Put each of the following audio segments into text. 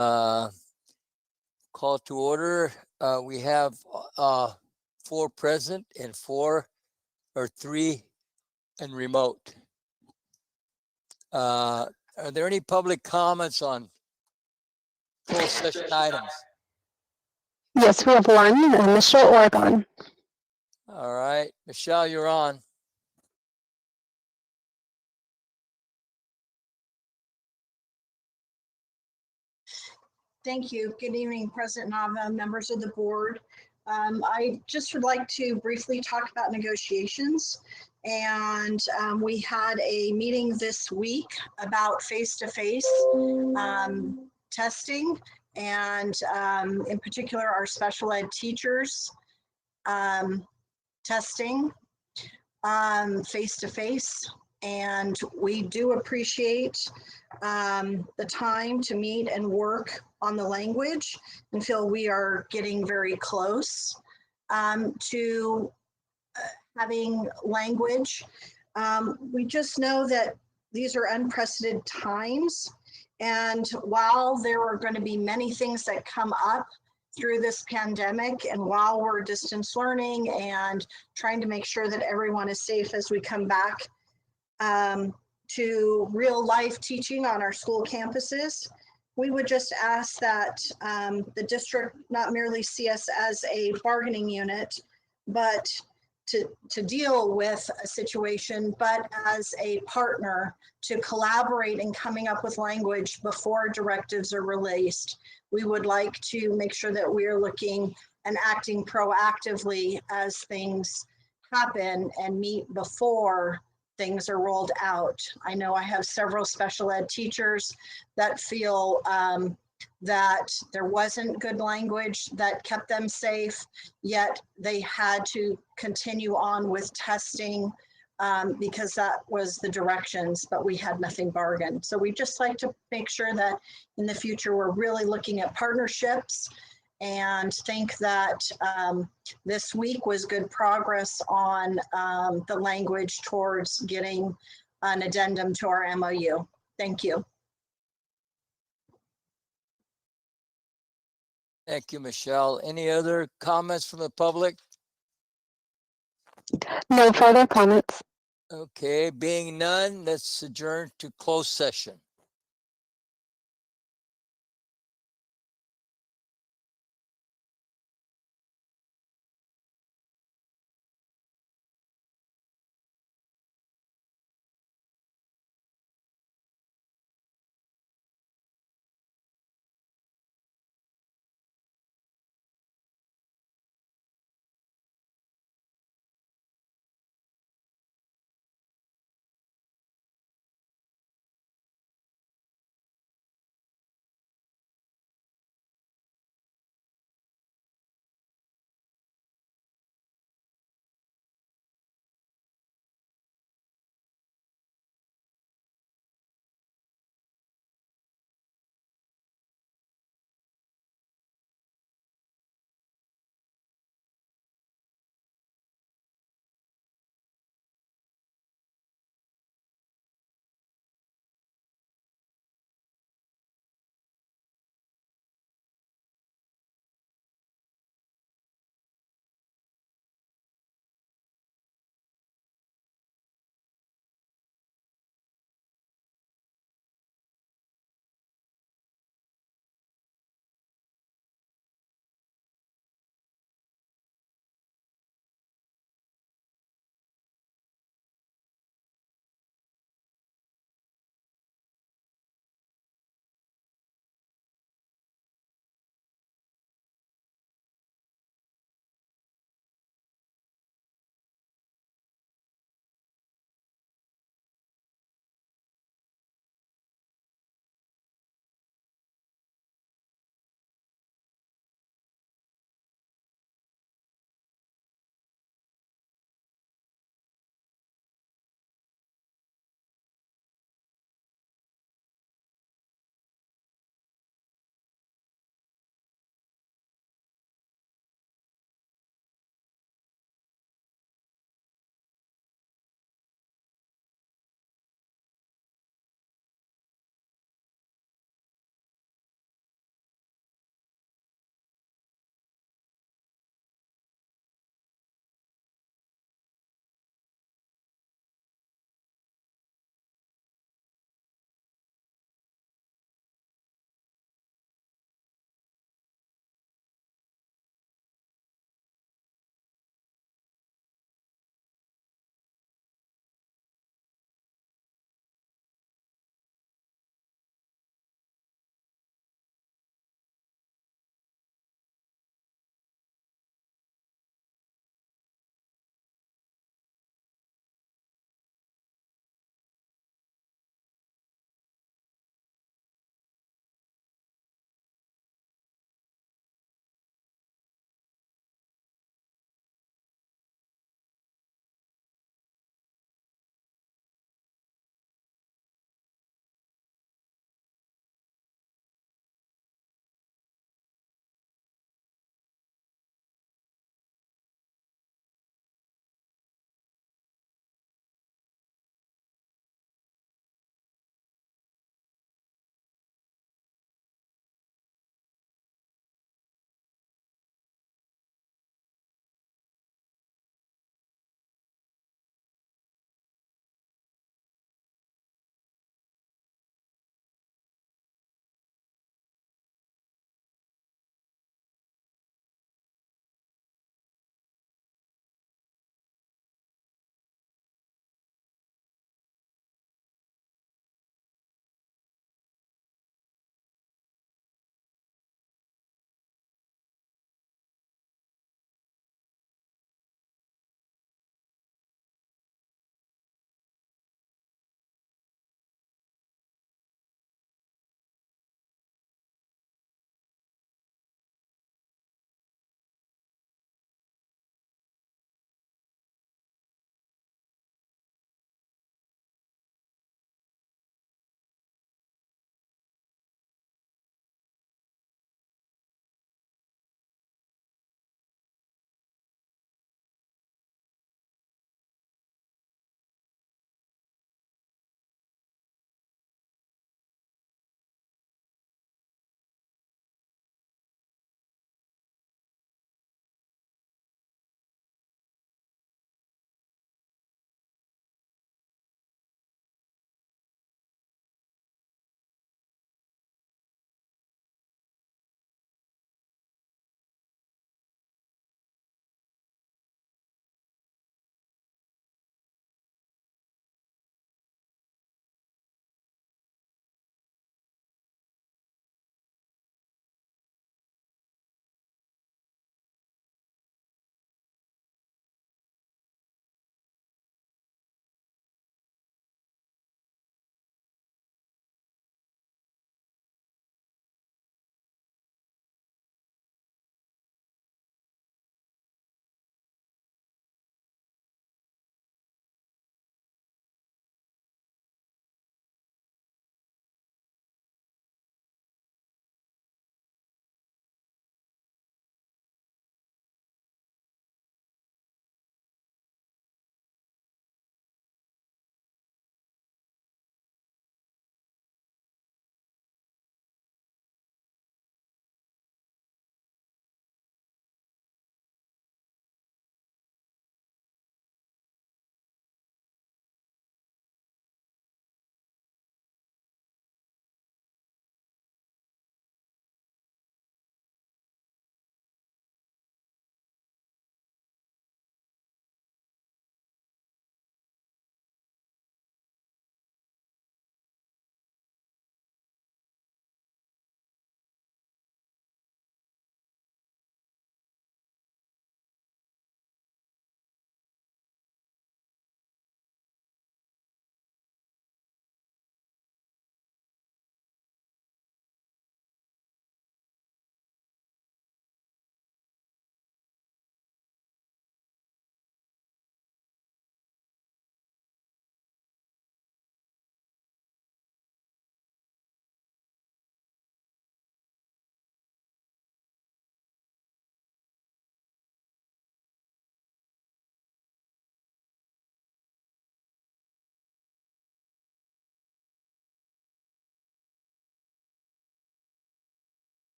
Call to order. We have 4 present and 3 and remote. Are there any public comments on closed session items? Yes, we have one, Michelle Oregon. All right, Michelle, you're on. Thank you. Good evening, President Nava, members of the board. I just would like to briefly talk about negotiations. And we had a meeting this week about face-to-face testing, and in particular, our special ed teachers testing face-to-face. And we do appreciate the time to meet and work on the language, and feel we are getting very close to having language. We just know that these are unprecedented times, and while there are going to be many things that come up through this pandemic, and while we're distance learning and trying to make sure that everyone is safe as we come back to real life teaching on our school campuses, we would just ask that the district not merely see us as a bargaining unit, but to deal with a situation, but as a partner to collaborate in coming up with language before directives are released. We would like to make sure that we are looking and acting proactively as things happen and meet before things are rolled out. I know I have several special ed teachers that feel that there wasn't good language that kept them safe, yet they had to continue on with testing because that was the directions, but we had nothing bargained. So we just like to make sure that in the future, we're really looking at partnerships, and think that this week was good progress on the language towards getting an addendum to our MOU. Thank you. Thank you, Michelle. Any other comments from the public? No further comments. Okay, being none, let's adjourn to closed session.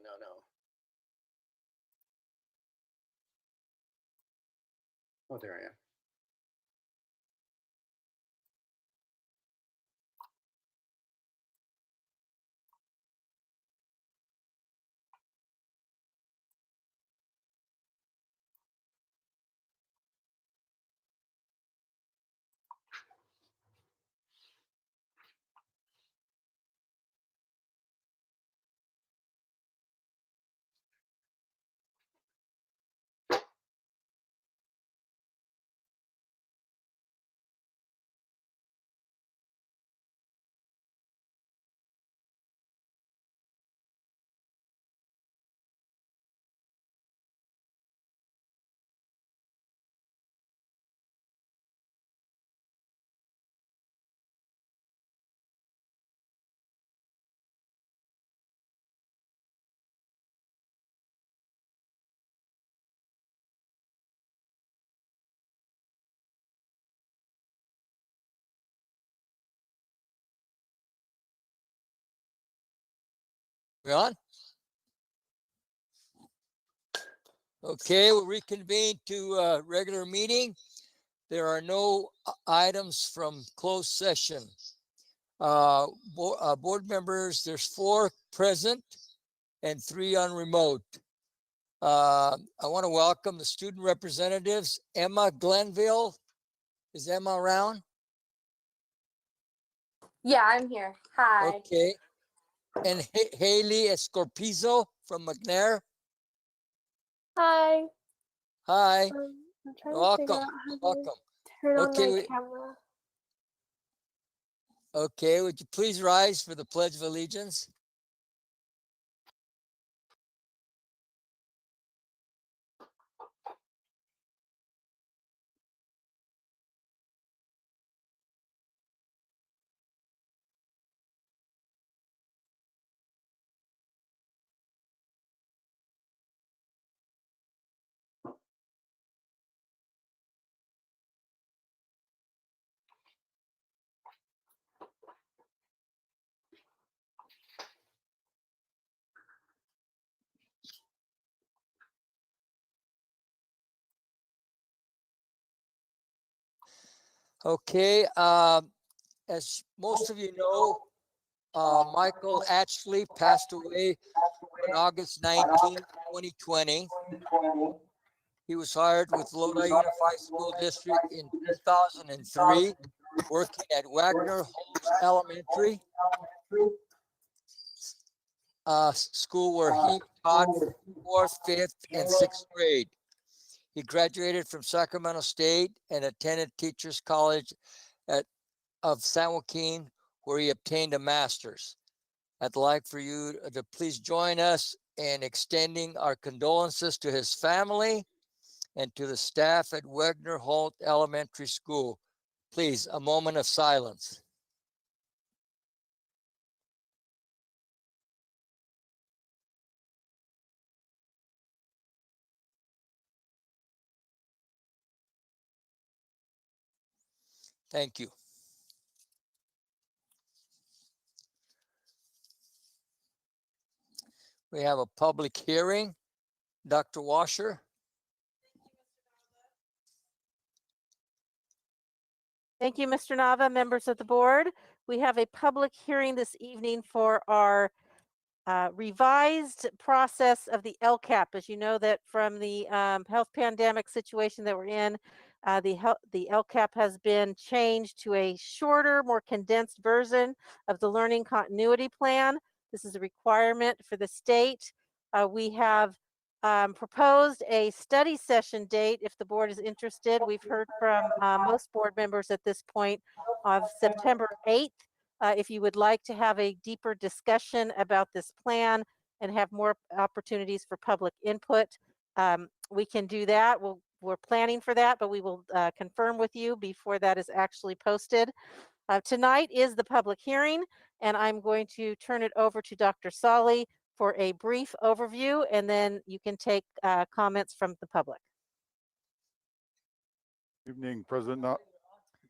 No. Oh, there I am. We on? Okay, we'll reconvene to regular meeting. There are no items from closed session. Board members, there's 4 present and 3 on remote. I want to welcome the student representatives. Emma Glenville. Is Emma around? Yeah, I'm here. Hi. Okay. And Haley Escorpizo from McNair. Hi. Hi. I'm trying to Welcome. figure out how to Welcome. turn on Okay, my camera. Okay, would you please rise for the Pledge of Allegiance? Okay, as most of you know, Michael Atchley passed away on August 19, 2020. He was hired with Lodi Unified School District in 2003, working at Wagner Holmes Elementary school where he taught 4th, 5th, and 6th grade. He graduated from Sacramento State and attended Teachers College of San Joaquin, where he obtained a master's. I'd like for you to please join us in extending our condolences to his family and to the staff at Wagner Holt Elementary School. Please, a moment of silence. Thank you. We have a public hearing. Dr. Washer. Thank you, Mr. Nava, members of the board. We have a public hearing this evening for our revised process of the LCAP. As you know, that from the health pandemic situation that we're in, the LCAP has been changed to a shorter, more condensed version of the learning continuity plan. This is a requirement for the state. We have proposed a study session date if the board is interested. We've heard from most board members at this point of September 8th. If you would like to have a deeper discussion about this plan and have more opportunities for public input, we can do that. We're planning for that, but we will confirm with you before that is actually posted. Tonight is the public hearing, and I'm going to turn it over to Dr. Solly for a brief overview, and then you can take comments from the public. Evening, President.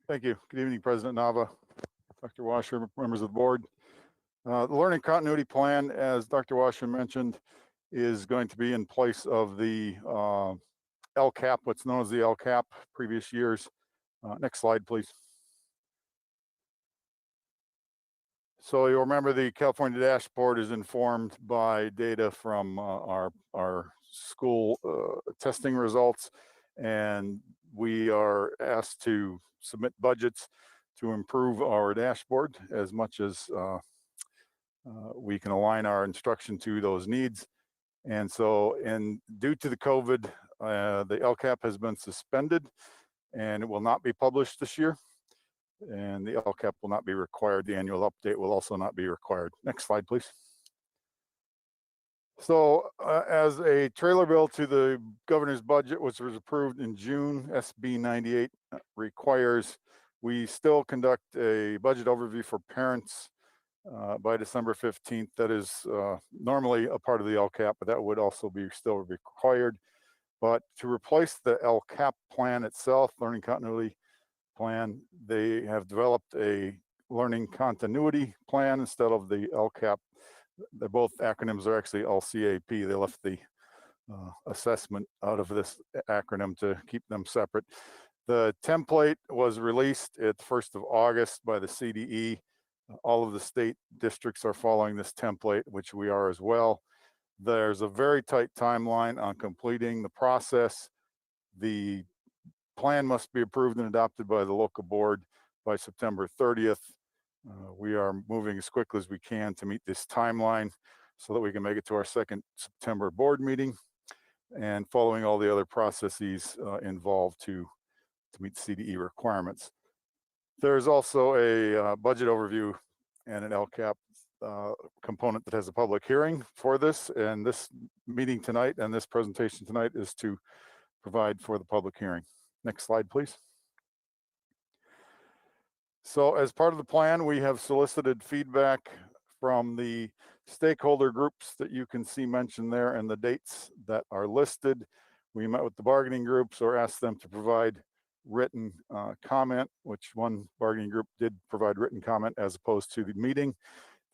Thank you. Good evening, President Nava, Dr. Washer, members of the board. The learning continuity plan, as Dr. Washer mentioned, is going to be in place of the LCAP, what's known as the LCAP previous years. Next slide, please. So you'll remember the California dashboard is informed by data from our school testing results, and we are asked to submit budgets to improve our dashboard as much as we can align our instruction to those needs. And so, due to the COVID, the LCAP has been suspended and it will not be published this year. And the LCAP will not be required. The annual update will also not be required. Next slide, please. So as a trailer bill to the governor's budget, which was approved in June, SB 98 requires we still conduct a budget overview for parents by December 15th. That is normally a part of the LCAP, but that would also be still required. But to replace the LCAP plan itself, learning continuity plan, they have developed a learning continuity plan instead of the LCAP. They're both acronyms are actually LCAP. They left the assessment out of this acronym to keep them separate. The template was released at the 1st of August by the CDE. All of the state districts are following this template, which we are as well. There's a very tight timeline on completing the process. The plan must be approved and adopted by the local board by September 30th. We are moving as quickly as we can to meet this timeline so that we can make it to our second September board meeting and following all the other processes involved to meet CDE requirements. There's also a budget overview and an LCAP component that has a public hearing for this, and this meeting tonight and this presentation tonight is to provide for the public hearing. Next slide, please. So as part of the plan, we have solicited feedback from the stakeholder groups that you can see mentioned there and the dates that are listed. We met with the bargaining groups or asked them to provide written comment, which one bargaining group did provide written comment as opposed to the meeting.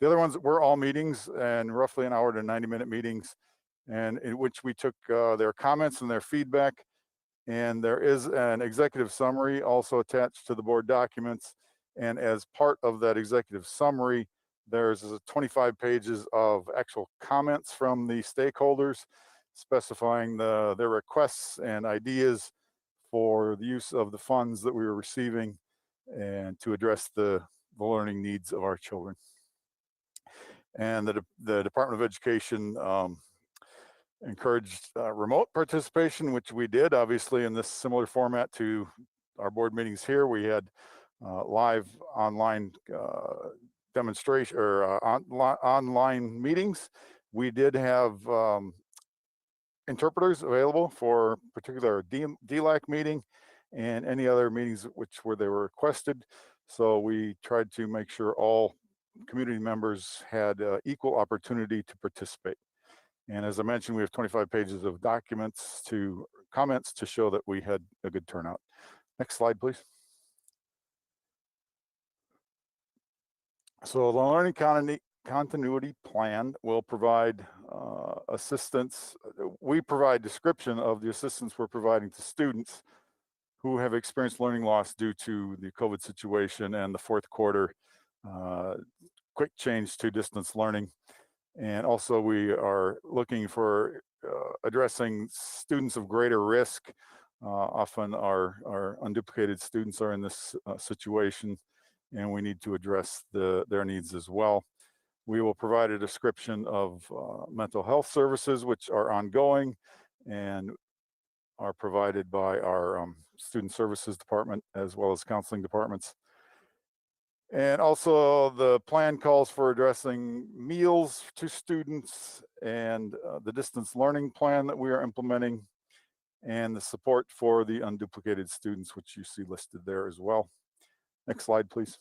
The other ones were all meetings and roughly an hour to 90-minute meetings, and in which we took their comments and their feedback. And there is an executive summary also attached to the board documents. And as part of that executive summary, there's 25 pages of actual comments from the stakeholders specifying their requests and ideas for the use of the funds that we were receiving and to address the learning needs of our children. And the Department of Education encouraged remote participation, which we did, obviously, in this similar format to our board meetings here. We had live online demonstration or online meetings. We did have interpreters available for particular DLAC meeting and any other meetings where they were requested. So we tried to make sure all community members had equal opportunity to participate. And as I mentioned, we have 25 pages of comments to show that we had a good turnout. Next slide, please. So the learning continuity plan will provide assistance. We provide description of the assistance we're providing to students who have experienced learning loss due to the COVID situation and the fourth quarter quick change to distance learning. And also we are looking for addressing students of greater risk. Often our unduplicated students are in this situation, and we need to address their needs as well. We will provide a description of mental health services, which are ongoing and are provided by our student services department as well as counseling departments. And also the plan calls for addressing meals to students and the distance learning plan that we are implementing and the support for the unduplicated students, which you see listed there as well. Next slide, please.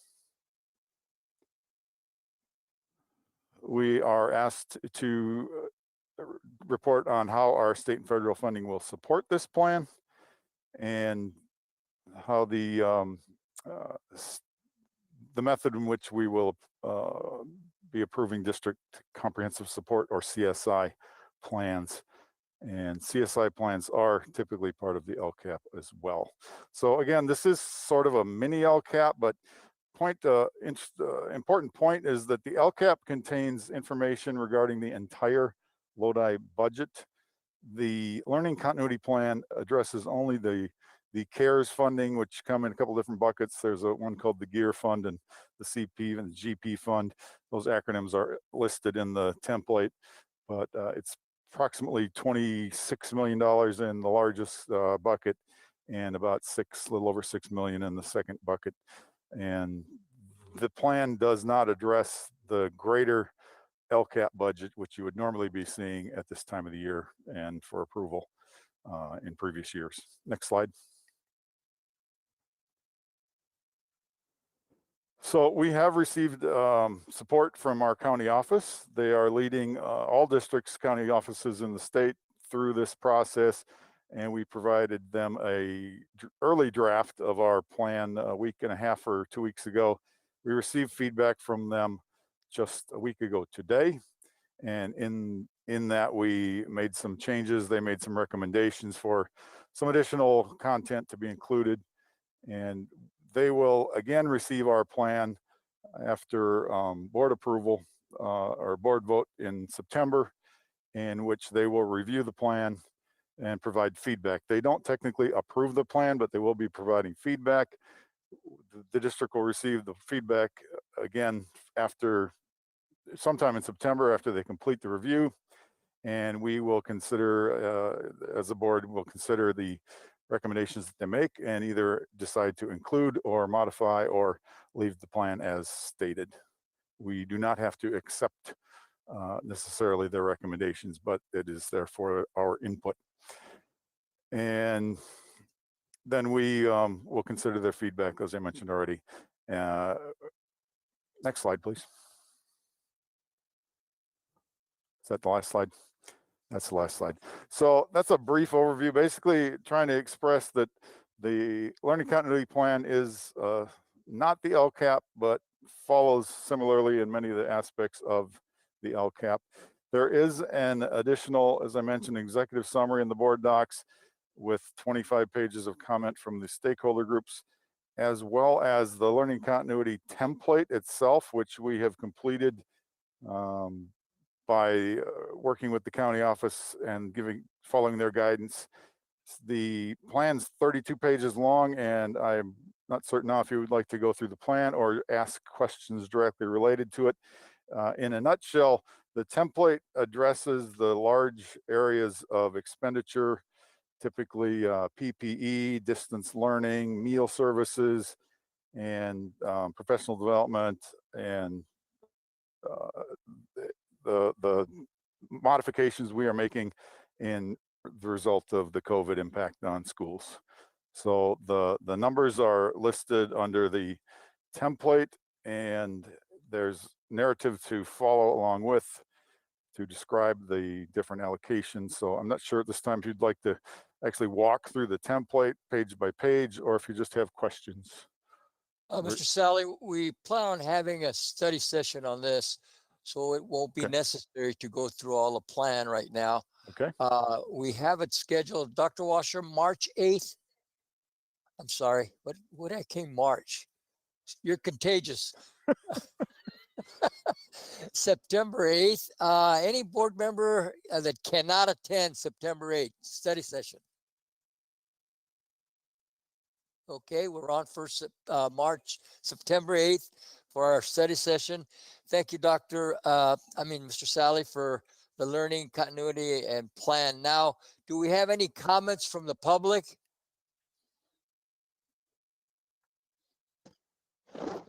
We are asked to report on how our state and federal funding will support this plan. And the method in which we will be approving district comprehensive support or CSI plans. And CSI plans are typically part of the LCAP as well. So again, this is sort of a mini LCAP, but important point is that the LCAP contains information regarding the entire Lodi budget. The learning continuity plan addresses only the CARES funding, which come in a couple different buckets. There's one called the GEAR fund and the CP and the GP fund. Those acronyms are listed in the template, but it's approximately $26 million in the largest bucket and about a little over $6 million in the second bucket. And the plan does not address the greater LCAP budget, which you would normally be seeing at this time of the year and for approval in previous years. Next slide. So we have received support from our county office. They are leading all districts, county offices in the state through this process, and we provided them a early draft of our plan a week and a half or 2 weeks ago. We received feedback from them just a week ago today, and in that we made some changes. They made some recommendations for some additional content to be included, and they will again receive our plan after board approval or board vote in September, in which they will review the plan and provide feedback. They don't technically approve the plan, but they will be providing feedback. The district will receive the feedback again after sometime in September after they complete the review, and we will consider, as a board, will consider the recommendations that they make and either decide to include or modify or leave the plan as stated. We do not have to accept necessarily their recommendations, but it is there for our input. And then we will consider their feedback, as I mentioned already. Next slide, please. Is that the last slide? That's the last slide. So that's a brief overview, basically trying to express that the learning continuity plan is not the LCAP, but follows similarly in many of the aspects of the LCAP. There is an additional, as I mentioned, executive summary in the board docs with 25 pages of comment from the stakeholder groups, as well as the learning continuity template itself, which we have completed by working with the county office and following their guidance. The plan's 32 pages long, and I'm not certain now if you would like to go through the plan or ask questions directly related to it. In a nutshell, the template addresses the large areas of expenditure, typically PPE, distance learning, meal services, and professional development, and the modifications we are making in the result of the COVID impact on schools. So the numbers are listed under the template, and there's narrative to follow along with to describe the different allocations. So I'm not sure at this time if you'd like to actually walk through the template page by page, or if you just have questions. Mr. Sally, we plan on having a study session on this, so it won't be necessary to go through all the plan right now. Okay. We have it scheduled, Dr. Washer, March 8th. I'm sorry, what I came March? You're contagious. September 8th. Any board member that cannot attend September 8th study session? Okay, we're on for September 8th for our study session. Thank you, Mr. Sally, for the learning continuity and plan. Now, do we have any comments from the public?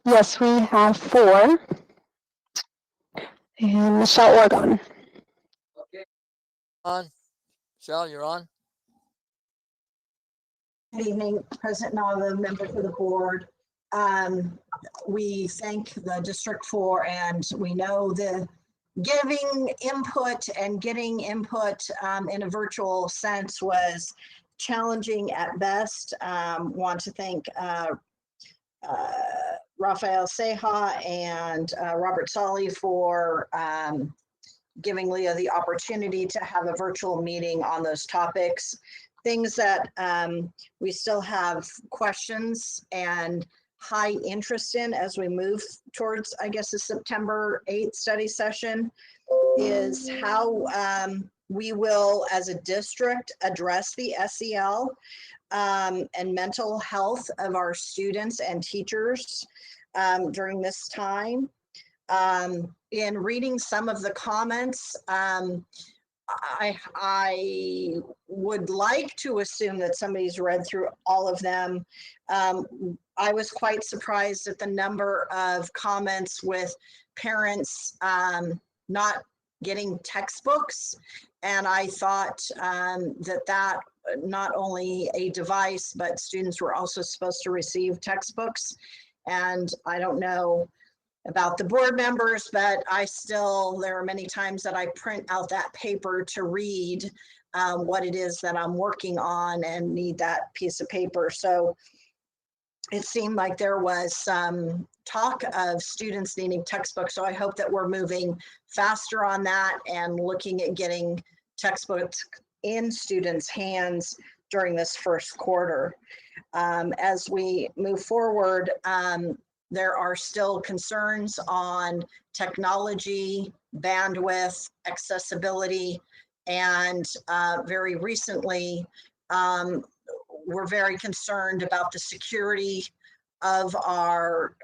Yes, we have 4. And Michelle Oregon. Okay. On. Michelle, you're on. Good evening, President Nava, members of the board. We thank the district for, and we know the giving input and getting input in a virtual sense was challenging at best. Want to thank Rafael Ceja and Robert Solly for giving Leah the opportunity to have a virtual meeting on those topics. Things that we still have questions and high interest in as we move towards, I guess, the September 8th study session is how we will, as a district, address the SEL and mental health of our students and teachers during this time. In reading some of the comments, I would like to assume that somebody's read through all of them. I was quite surprised at the number of comments with parents not getting textbooks. And I thought that not only a device, but students were also supposed to receive textbooks. And I don't know about the board members, but there are many times that I print out that paper to read what it is that I'm working on and need that piece of paper. So it seemed like there was some talk of students needing textbooks. So I hope that we're moving faster on that and looking at getting textbooks in students' hands during this first quarter. As we move forward, there are still concerns on technology, bandwidth, accessibility, and very recently, we're very concerned about the security of our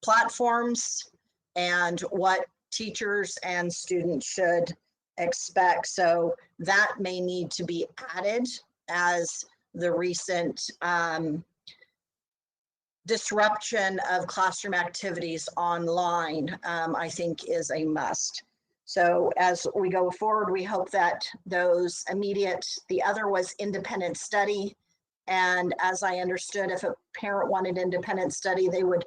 platforms and what teachers and students should expect. So that may need to be added as the recent disruption of classroom activities online, I think is a must. So as we go forward, we hope that those the other was independent study. And as I understood, if a parent wanted independent study, they would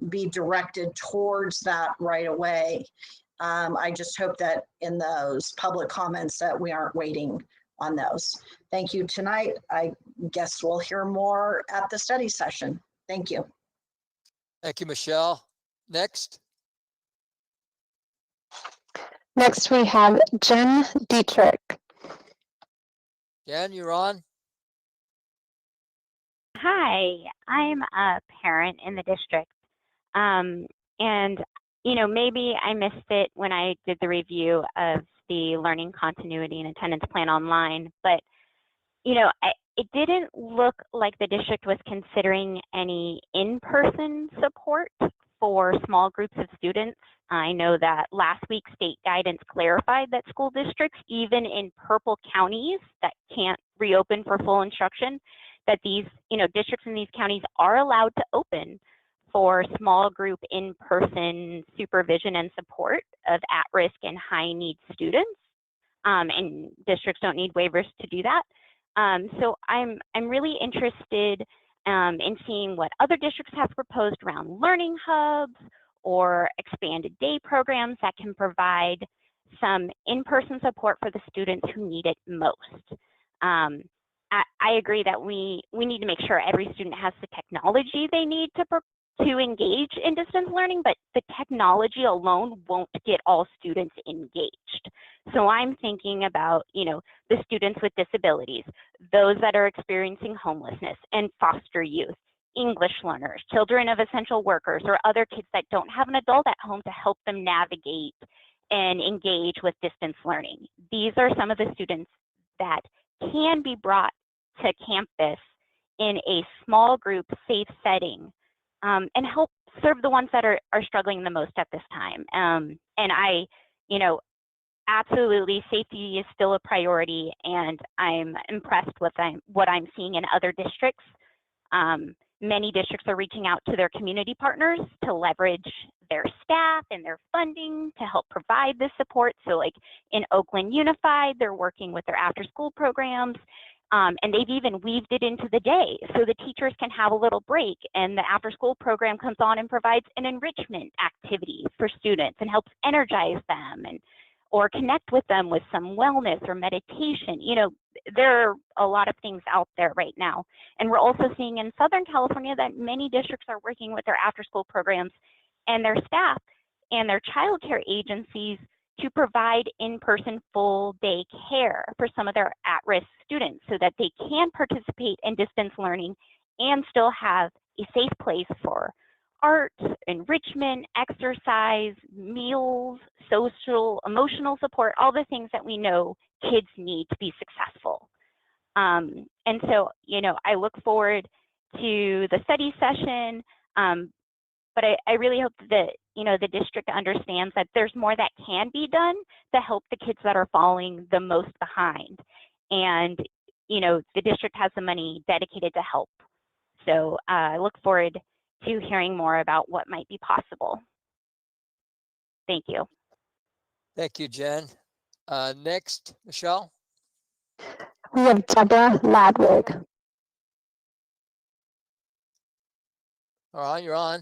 be directed towards that right away. I just hope that in those public comments that we aren't waiting on those. Thank you tonight. I guess we'll hear more at the study session. Thank you. Thank you, Michelle. Next. Next, we have Jen Dietrich. Jen, you're on. Hi, I'm a parent in the district. And, maybe I missed it when I did the review of the learning continuity and attendance plan online, but, it didn't look like the district was considering any in-person support for small groups of students. I know that last week state guidance clarified that school districts, even in purple counties that can't reopen for full instruction, that these, districts in these counties are allowed to open for small group in-person supervision and support of at-risk and high-need students. And districts don't need waivers to do that. So I'm really interested in seeing what other districts have proposed around learning hubs or expanded day programs that can provide some in-person support for the students who need it most. I agree that we need to make sure every student has the technology they need to engage in distance learning, but the technology alone won't get all students engaged. So I'm thinking about, the students with disabilities, those that are experiencing homelessness and foster youth, English learners, children of essential workers, or other kids that don't have an adult at home to help them navigate and engage with distance learning. These are some of the students that can be brought to campus in a small group, safe setting, and help serve the ones that are struggling the most at this time. And I, absolutely, safety is still a priority, and I'm impressed with what I'm seeing in other districts. Many districts are reaching out to their community partners to leverage their staff and their funding to help provide this support. So like in Oakland Unified, they're working with their after-school programs, and they've even weaved it into the day so the teachers can have a little break, and the after-school program comes on and provides an enrichment activity for students and helps energize them or connect with them with some wellness or meditation. there are a lot of things out there right now. And we're also seeing in Southern California that many districts are working with their after-school programs and their staff and their childcare agencies to provide in-person full-day care for some of their at-risk students so that they can participate in distance learning and still have a safe place for art, enrichment, exercise, meals, social, emotional support, all the things that we know kids need to be successful. And so, you know, I look forward to the study session, but I really hope that, you know, the district understands that there's more that can be done to help the kids that are falling the most behind. And, you know, the district has the money dedicated to help. So I look forward to hearing more about what might be possible. Thank you. Thank you, Jen. Next, Michelle. We have Deborah Ladwig. All right, you're on.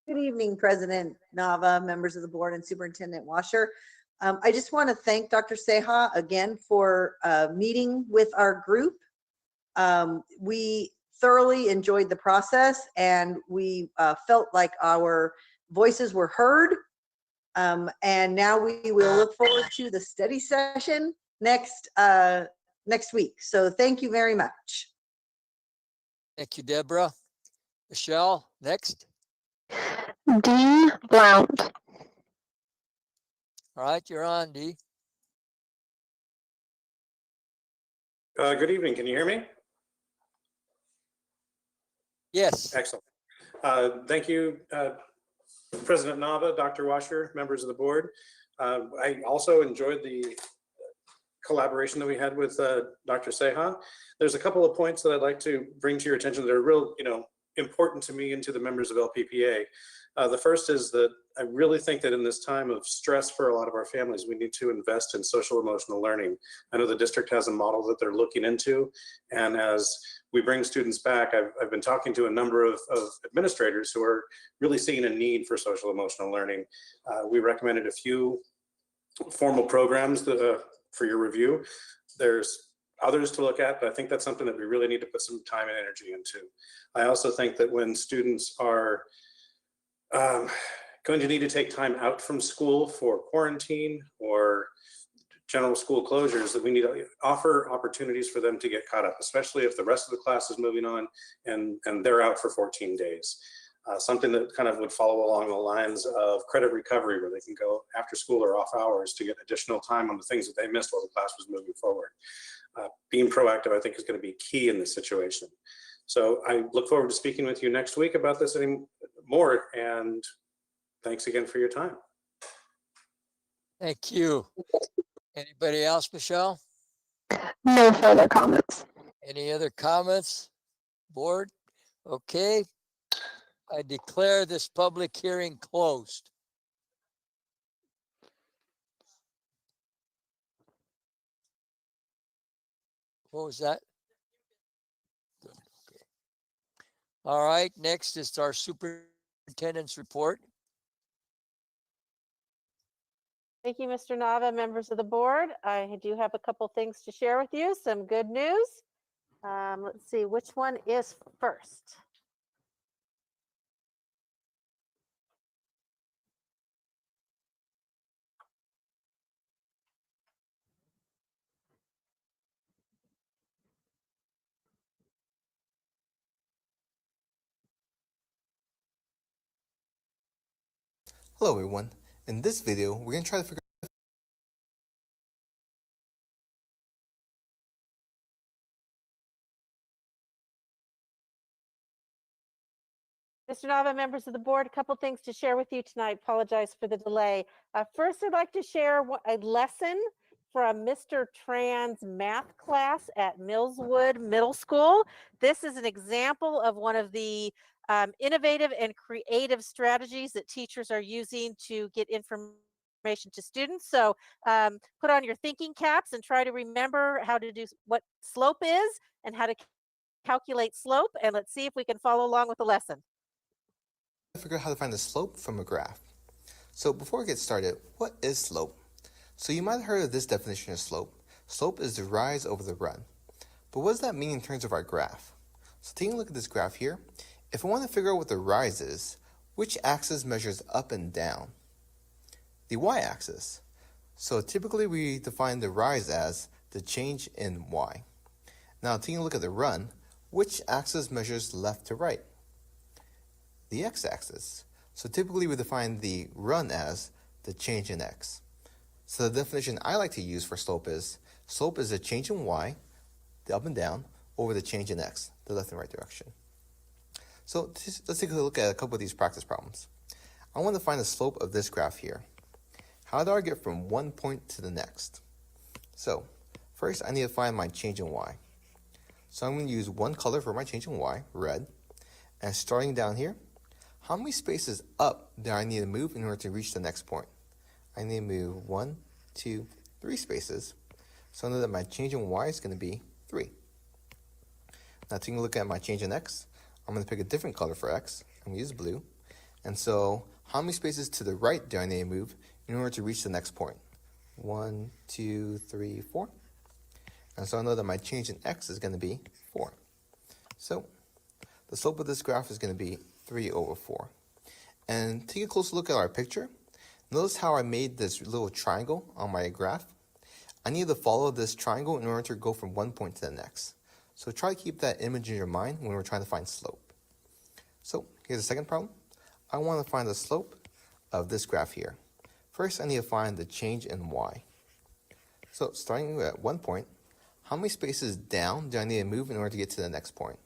Good evening, President Nava, members of the board, and Superintendent Washer. I just want to thank Dr. Seha again for meeting with our group. We thoroughly enjoyed the process, and we felt like our voices were heard. And now we will look forward to the study session next week. So thank you very much. Thank you, Deborah. Michelle, next. Dee Blount. All right, you're on, Dee. Good evening. Can you hear me? Yes. Excellent. Thank you, President Nava, Dr. Washer, members of the board. I also enjoyed the collaboration that we had with Dr. Seha. There's a couple of points that I'd like to bring to your attention that are real, important to me and to the members of LPPA. The first is that I really think that in this time of stress for a lot of our families, we need to invest in social emotional learning. I know the district has a model that they're looking into, and as we bring students back, I've been talking to a number of administrators who are really seeing a need for social emotional learning. We recommended a few formal programs for your review. There's others to look at, but I think that's something that we really need to put some time and energy into. I also think that when students are going to need to take time out from school for quarantine or general school closures, that we need to offer opportunities for them to get caught up, especially if the rest of the class is moving on and they're out for 14 days. Something that kind of would follow along the lines of credit recovery, where they can go after school or off hours to get additional time on the things that they missed while the class was moving forward. Being proactive, I think, is going to be key in this situation. So I look forward to speaking with you next week about this more, and thanks again for your time. Thank you. Anybody else, Michelle? No further comments. Any other comments, board? Okay. I declare this public hearing closed. What was that? Okay. All right, next is our superintendent's report. Thank you, Mr. Nava, members of the board. I do have a couple things to share with you, some good news. Let's see, which one is first? Hello everyone, in this video we're going to try to figure out Mr. Nava, members of the board, a couple things to share with you tonight. Apologize for the delay. First, I'd like to share a lesson from Mr. Tran's math class at Millswood Middle School. This is an example of one of the innovative and creative strategies that teachers are using to get information to students. So put on your thinking caps and try to remember how to do what slope is and how to calculate slope. And let's see if we can follow along with the lesson. figure out how to find the slope from a graph. So before we get started, what is slope? So you might have heard of this definition of slope. Slope is the rise over the run. But what does that mean in terms of our graph? So taking a look at this graph here, if I want to figure out what the rise is, which axis measures up and down? The y-axis. So typically we define the rise as the change in y. Now taking a look at the run, which axis measures left to right? The x-axis. So typically we define the run as the change in x. So the definition I like to use for slope is a change in y, the up and down, over the change in x, the left and right direction. So let's take a look at a couple of these practice problems. I want to find the slope of this graph here. How do I get from one point to the next? So first I need to find my change in y. So I'm going to use one color for my change in y, red. And starting down here, how many spaces up do I need to move in order to reach the next point? I need to move 1, 2, 3 spaces. So I know that my change in y is going to be 3. Now taking a look at my change in x, I'm going to pick a different color for x. I'm going to use blue. And so how many spaces to the right do I need to move in order to reach the next point? 1, 2, 3, 4. And so I know that my change in x is going to be 4. So the slope of this graph is going to be 3 over 4. And take a closer look at our picture. Notice how I made this little triangle on my graph. I need to follow this triangle in order to go from one point to the next. So try to keep that image in your mind when we're trying to find slope. So here's the second problem. I want to find the slope of this graph here. First, I need to find the change in y. So starting at one point, how many spaces down do I need to move in order to get to the next point?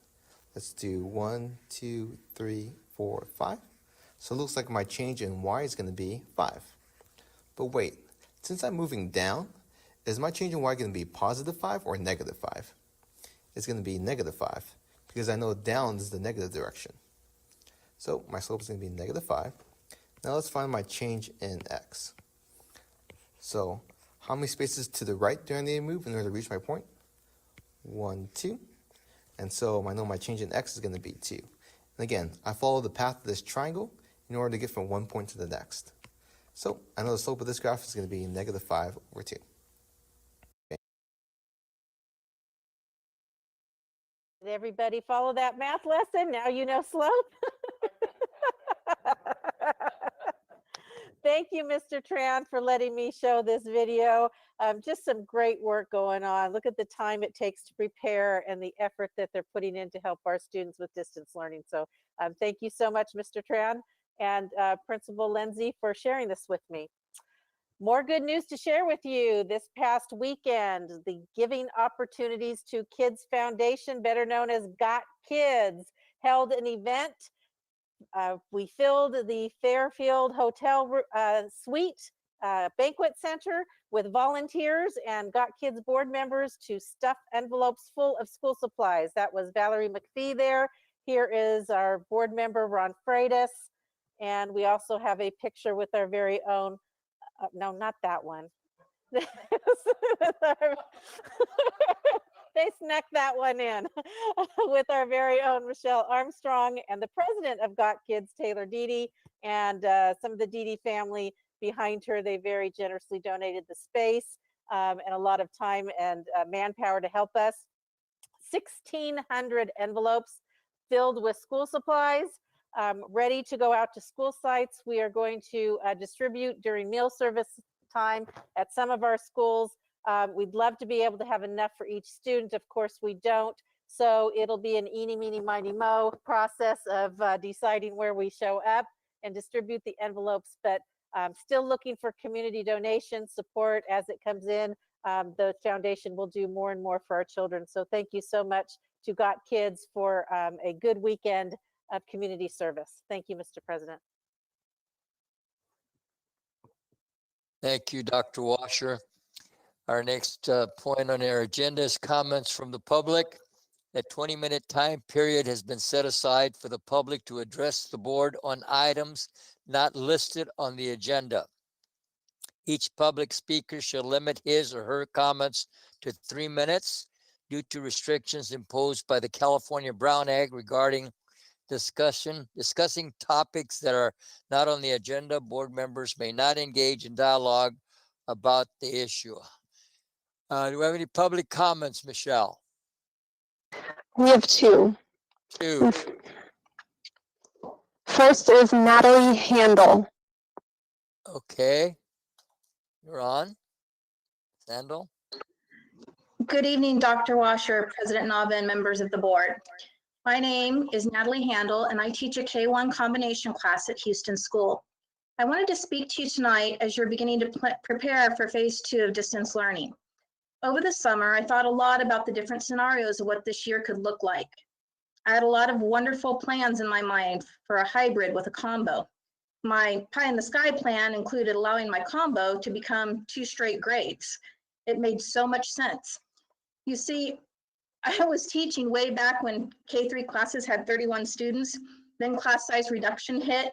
Let's do 1, 2, 3, 4, 5. So it looks like my change in y is going to be 5. But wait, since I'm moving down, is my change in y going to be positive 5 or negative 5? It's going to be negative 5 because I know down is the negative direction. So my slope is going to be negative 5. Now let's find my change in x. So how many spaces to the right do I need to move in order to reach my point? 1, 2. And so I know my change in x is going to be 2. And again, I follow the path of this triangle in order to get from one point to the next. So I know the slope of this graph is going to be negative 5 over 2. Did everybody follow that math lesson? Now you know slope. Thank you, Mr. Tran, for letting me show this video. Just some great work going on. Look at the time it takes to prepare and the effort that they're putting in to help our students with distance learning. So thank you so much, Mr. Tran, and Principal Lindsay for sharing this with me. More good news to share with you. This past weekend, the Giving Opportunities to Kids Foundation, better known as Got Kids, held an event. We filled the Fairfield Hotel Suite Banquet Center with volunteers and Got Kids board members to stuff envelopes full of school supplies. That was Valerie McPhee there. Here is our board member, Ron Freitas. And we also have a picture with our very own, no, not that one. They snuck that one in with our very own Michelle Armstrong and the president of Got Kids, Taylor Deedy, and some of the Deedy family behind her. They very generously donated the space and a lot of time and manpower to help us. 1,600 envelopes filled with school supplies, ready to go out to school sites. We are going to distribute during meal service time at some of our schools. We'd love to be able to have enough for each student. Of course, we don't. So it'll be an eeny, meeny, miny, mo process of deciding where we show up and distribute the envelopes, but still looking for community donation support as it comes in. The foundation will do more and more for our children. So thank you so much to Got Kids for a good weekend of community service. Thank you, Mr. President. Thank you, Dr. Washer. Our next point on our agenda is comments from the public. A 20-minute time period has been set aside for the public to address the board on items not listed on the agenda. Each public speaker shall limit his or her comments to 3 minutes due to restrictions imposed by the California Brown Act regarding discussing topics that are not on the agenda. Board members may not engage in dialogue about the issue. Do we have any public comments, Michelle? We have two. Two. First is Natalie Handel. Okay. You're on. Sandal. Good evening, Dr. Washer, President Nava, and members of the board. My name is Natalie Handel, and I teach a K-1 combination class at Houston School. I wanted to speak to you tonight as you're beginning to prepare for phase 2 of distance learning. Over the summer, I thought a lot about the different scenarios of what this year could look like. I had a lot of wonderful plans in my mind for a hybrid with a combo. My pie in the sky plan included allowing my combo to become 2 straight grades. It made so much sense. You see, I was teaching way back when K-3 classes had 31 students, then class size reduction hit.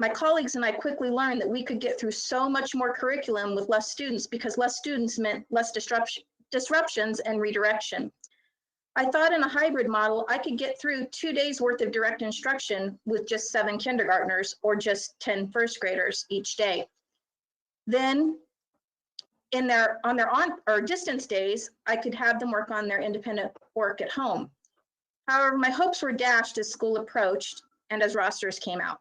My colleagues and I quickly learned that we could get through so much more curriculum with less students because less students meant less disruptions and redirection. I thought in a hybrid model, I could get through 2 days worth of direct instruction with just 7 kindergartners or just 10 first graders each day. Then on their distance days, I could have them work on their independent work at home. However, my hopes were dashed as school approached and as rosters came out.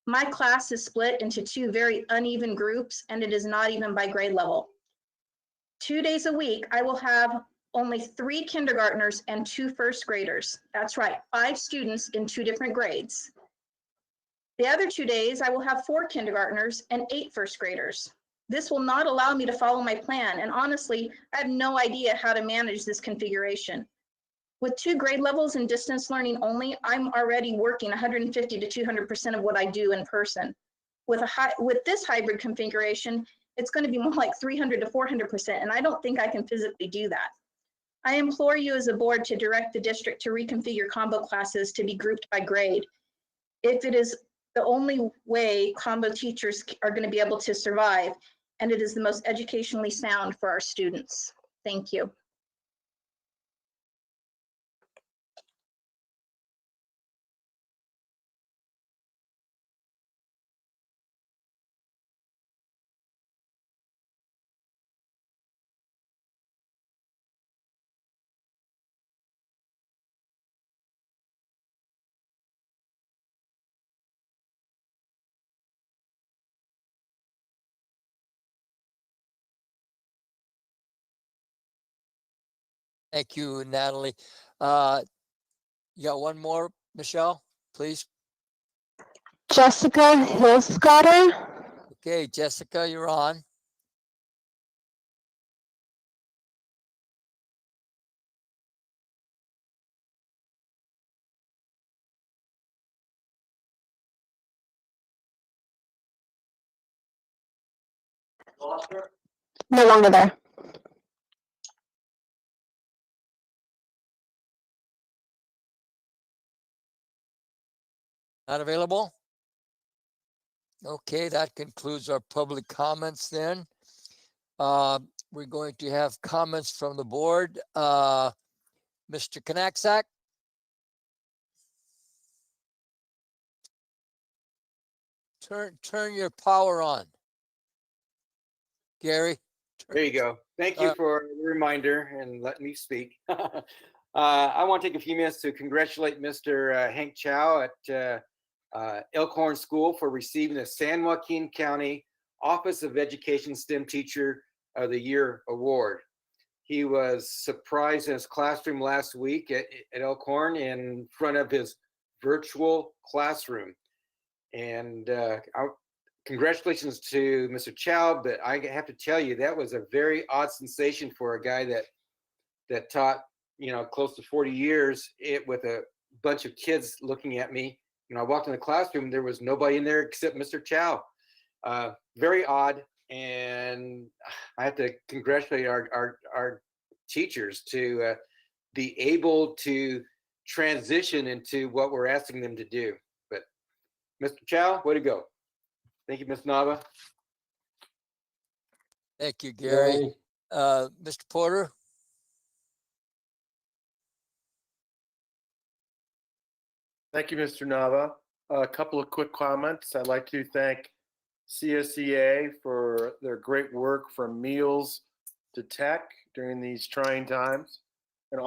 My class is split into 2 very uneven groups, and it is not even by grade level. 2 days a week, I will have only 3 kindergartners and 2 first graders. That's right, 5 students in 2 different grades. The other 2 days, I will have 4 kindergartners and 8 first graders. This will not allow me to follow my plan, and honestly, I have no idea how to manage this configuration. With 2 grade levels in distance learning only, I'm already working 150 to 200% of what I do in person. With this hybrid configuration, it's going to be more like 300 to 400%, and I don't think I can physically do that. I implore you as a board to direct the district to reconfigure combo classes to be grouped by grade. If it is the only way combo teachers are going to be able to survive, and it is the most educationally sound for our students. Thank you. Thank you, Natalie. You got one more, Michelle, please? Jessica Hilscotter. Okay, Jessica, you're on. No longer there. Not available? Okay, that concludes our public comments then. We're going to have comments from the board. Mr. Knaksack? Turn your power on. Gary? There you go. Thank you for the reminder and letting me speak. I want to take a few minutes to congratulate Mr. Hank Chow at Elkhorn School for receiving the San Joaquin County Office of Education STEM Teacher of the Year Award. He was surprised in his classroom last week at Elkhorn in front of his virtual classroom. And congratulations to Mr. Chow, but I have to tell you, that was a very odd sensation for a guy that taught, close to 40 years with a bunch of kids looking at me. I walked in the classroom, there was nobody in there except Mr. Chow. Very odd, and I have to congratulate our teachers to be able to transition into what we're asking them to do. But Mr. Chow, way to go. Thank you, Ms. Nava. Thank you, Gary. Mr. Porter? Thank you, Mr. Nava. A couple of quick comments. I'd like to thank CSEA for their great work from meals to tech during these trying times. And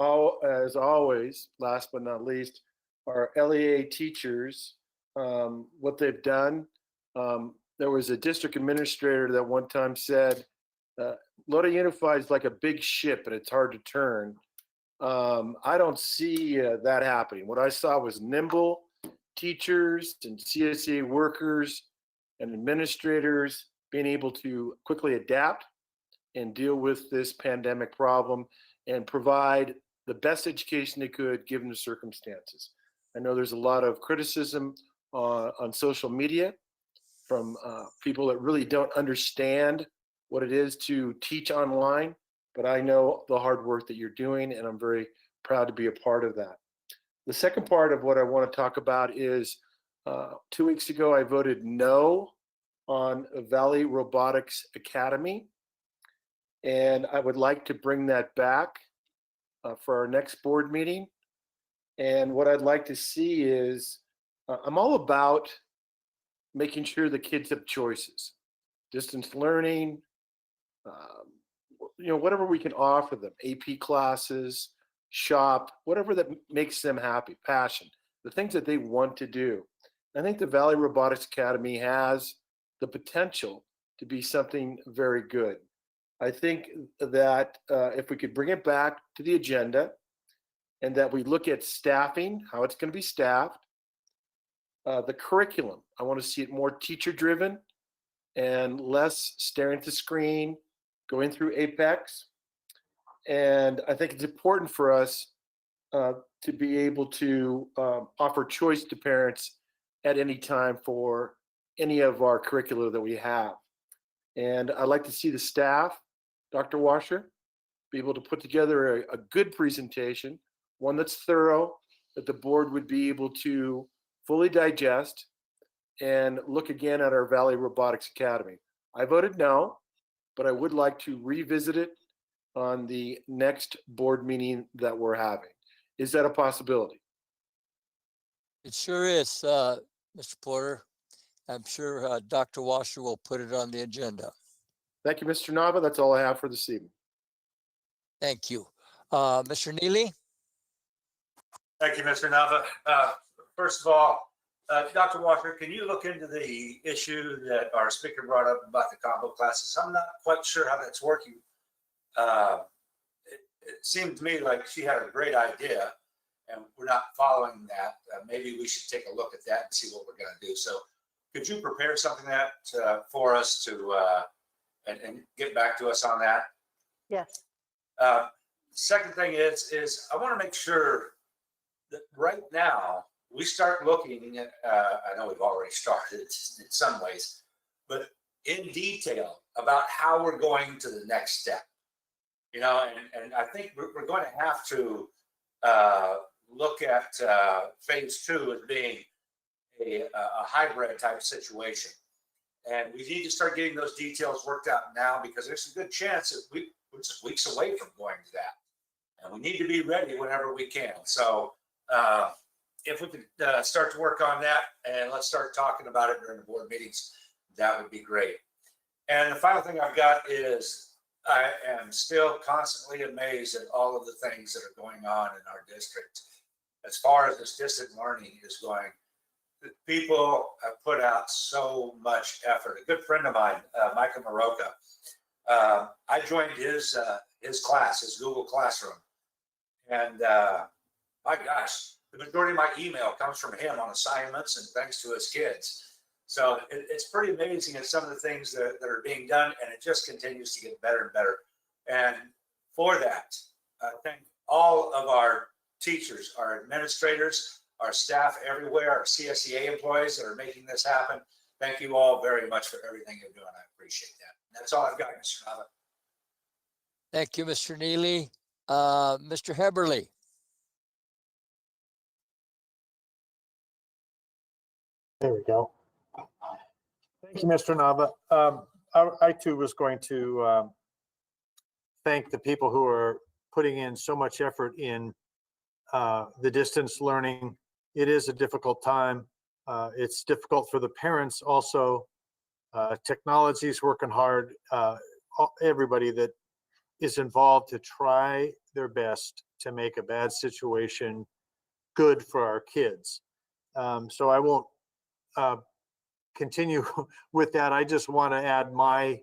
as always, last but not least, our LEA teachers, what they've done. There was a district administrator that one time said, Lodi Unified is like a big ship and it's hard to turn. I don't see that happening. What I saw was nimble teachers and CSA workers and administrators being able to quickly adapt and deal with this pandemic problem and provide the best education they could given the circumstances. I know there's a lot of criticism on social media from people that really don't understand what it is to teach online, but I know the hard work that you're doing, and I'm very proud to be a part of that. The second part of what I want to talk about is 2 weeks ago, I voted no on Valley Robotics Academy, and I would like to bring that back for our next board meeting. And what I'd like to see is, I'm all about making sure the kids have choices, distance learning, whatever we can offer them, AP classes, shop, whatever that makes them happy, passion, the things that they want to do. I think the Valley Robotics Academy has the potential to be something very good. I think that if we could bring it back to the agenda and that we look at staffing, how it's going to be staffed, the curriculum, I want to see it more teacher driven and less staring at the screen, going through Apex. And I think it's important for us to be able to offer choice to parents at any time for any of our curricula that we have. And I'd like to see the staff, Dr. Washer, be able to put together a good presentation, one that's thorough, that the board would be able to fully digest and look again at our Valley Robotics Academy. I voted no, but I would like to revisit it on the next board meeting that we're having. Is that a possibility? It sure is, Mr. Porter. I'm sure Dr. Washer will put it on the agenda. Thank you, Mr. Nava. That's all I have for this evening. Thank you. Mr. Neely? Thank you, Mr. Nava. First of all, Dr. Walker, can you look into the issue that our speaker brought up about the combo classes? I'm not quite sure how that's working. It seemed to me like she had a great idea and we're not following that. Maybe we should take a look at that and see what we're going to do. So could you prepare something that for us to and get back to us on that? Yes. Second thing is I want to make sure that right now we start looking at, I know we've already started in some ways, but in detail about how we're going to the next step. You know, and I think we're going to have to look at phase 2 as being a hybrid type situation. And we need to start getting those details worked out now because there's a good chance that we're just weeks away from going to that. And we need to be ready whenever we can. So if we could start to work on that and let's start talking about it during the board meetings, that would be great. And the final thing I've got is I am still constantly amazed at all of the things that are going on in our district. As far as this distant learning is going, people have put out so much effort. A good friend of mine, Micah Maroka, I joined his class, his Google Classroom. And my gosh, the majority of my email comes from him on assignments and thanks to his kids. So it's pretty amazing at some of the things that are being done, and it just continues to get better and better. And for that, I thank all of our teachers, our administrators, our staff everywhere, our CSEA employees that are making this happen. Thank you all very much for everything you're doing. I appreciate that. That's all I've got, Mr. Nava. Thank you, Mr. Neely. Mr. Heberly? There we go. Thank you, Mr. Nava. I too was going to thank the people who are putting in so much effort in the distance learning. It is a difficult time. It's difficult for the parents also. Technology is working hard. Everybody that is involved to try their best to make a bad situation good for our kids. So I won't continue with that. I just want to add my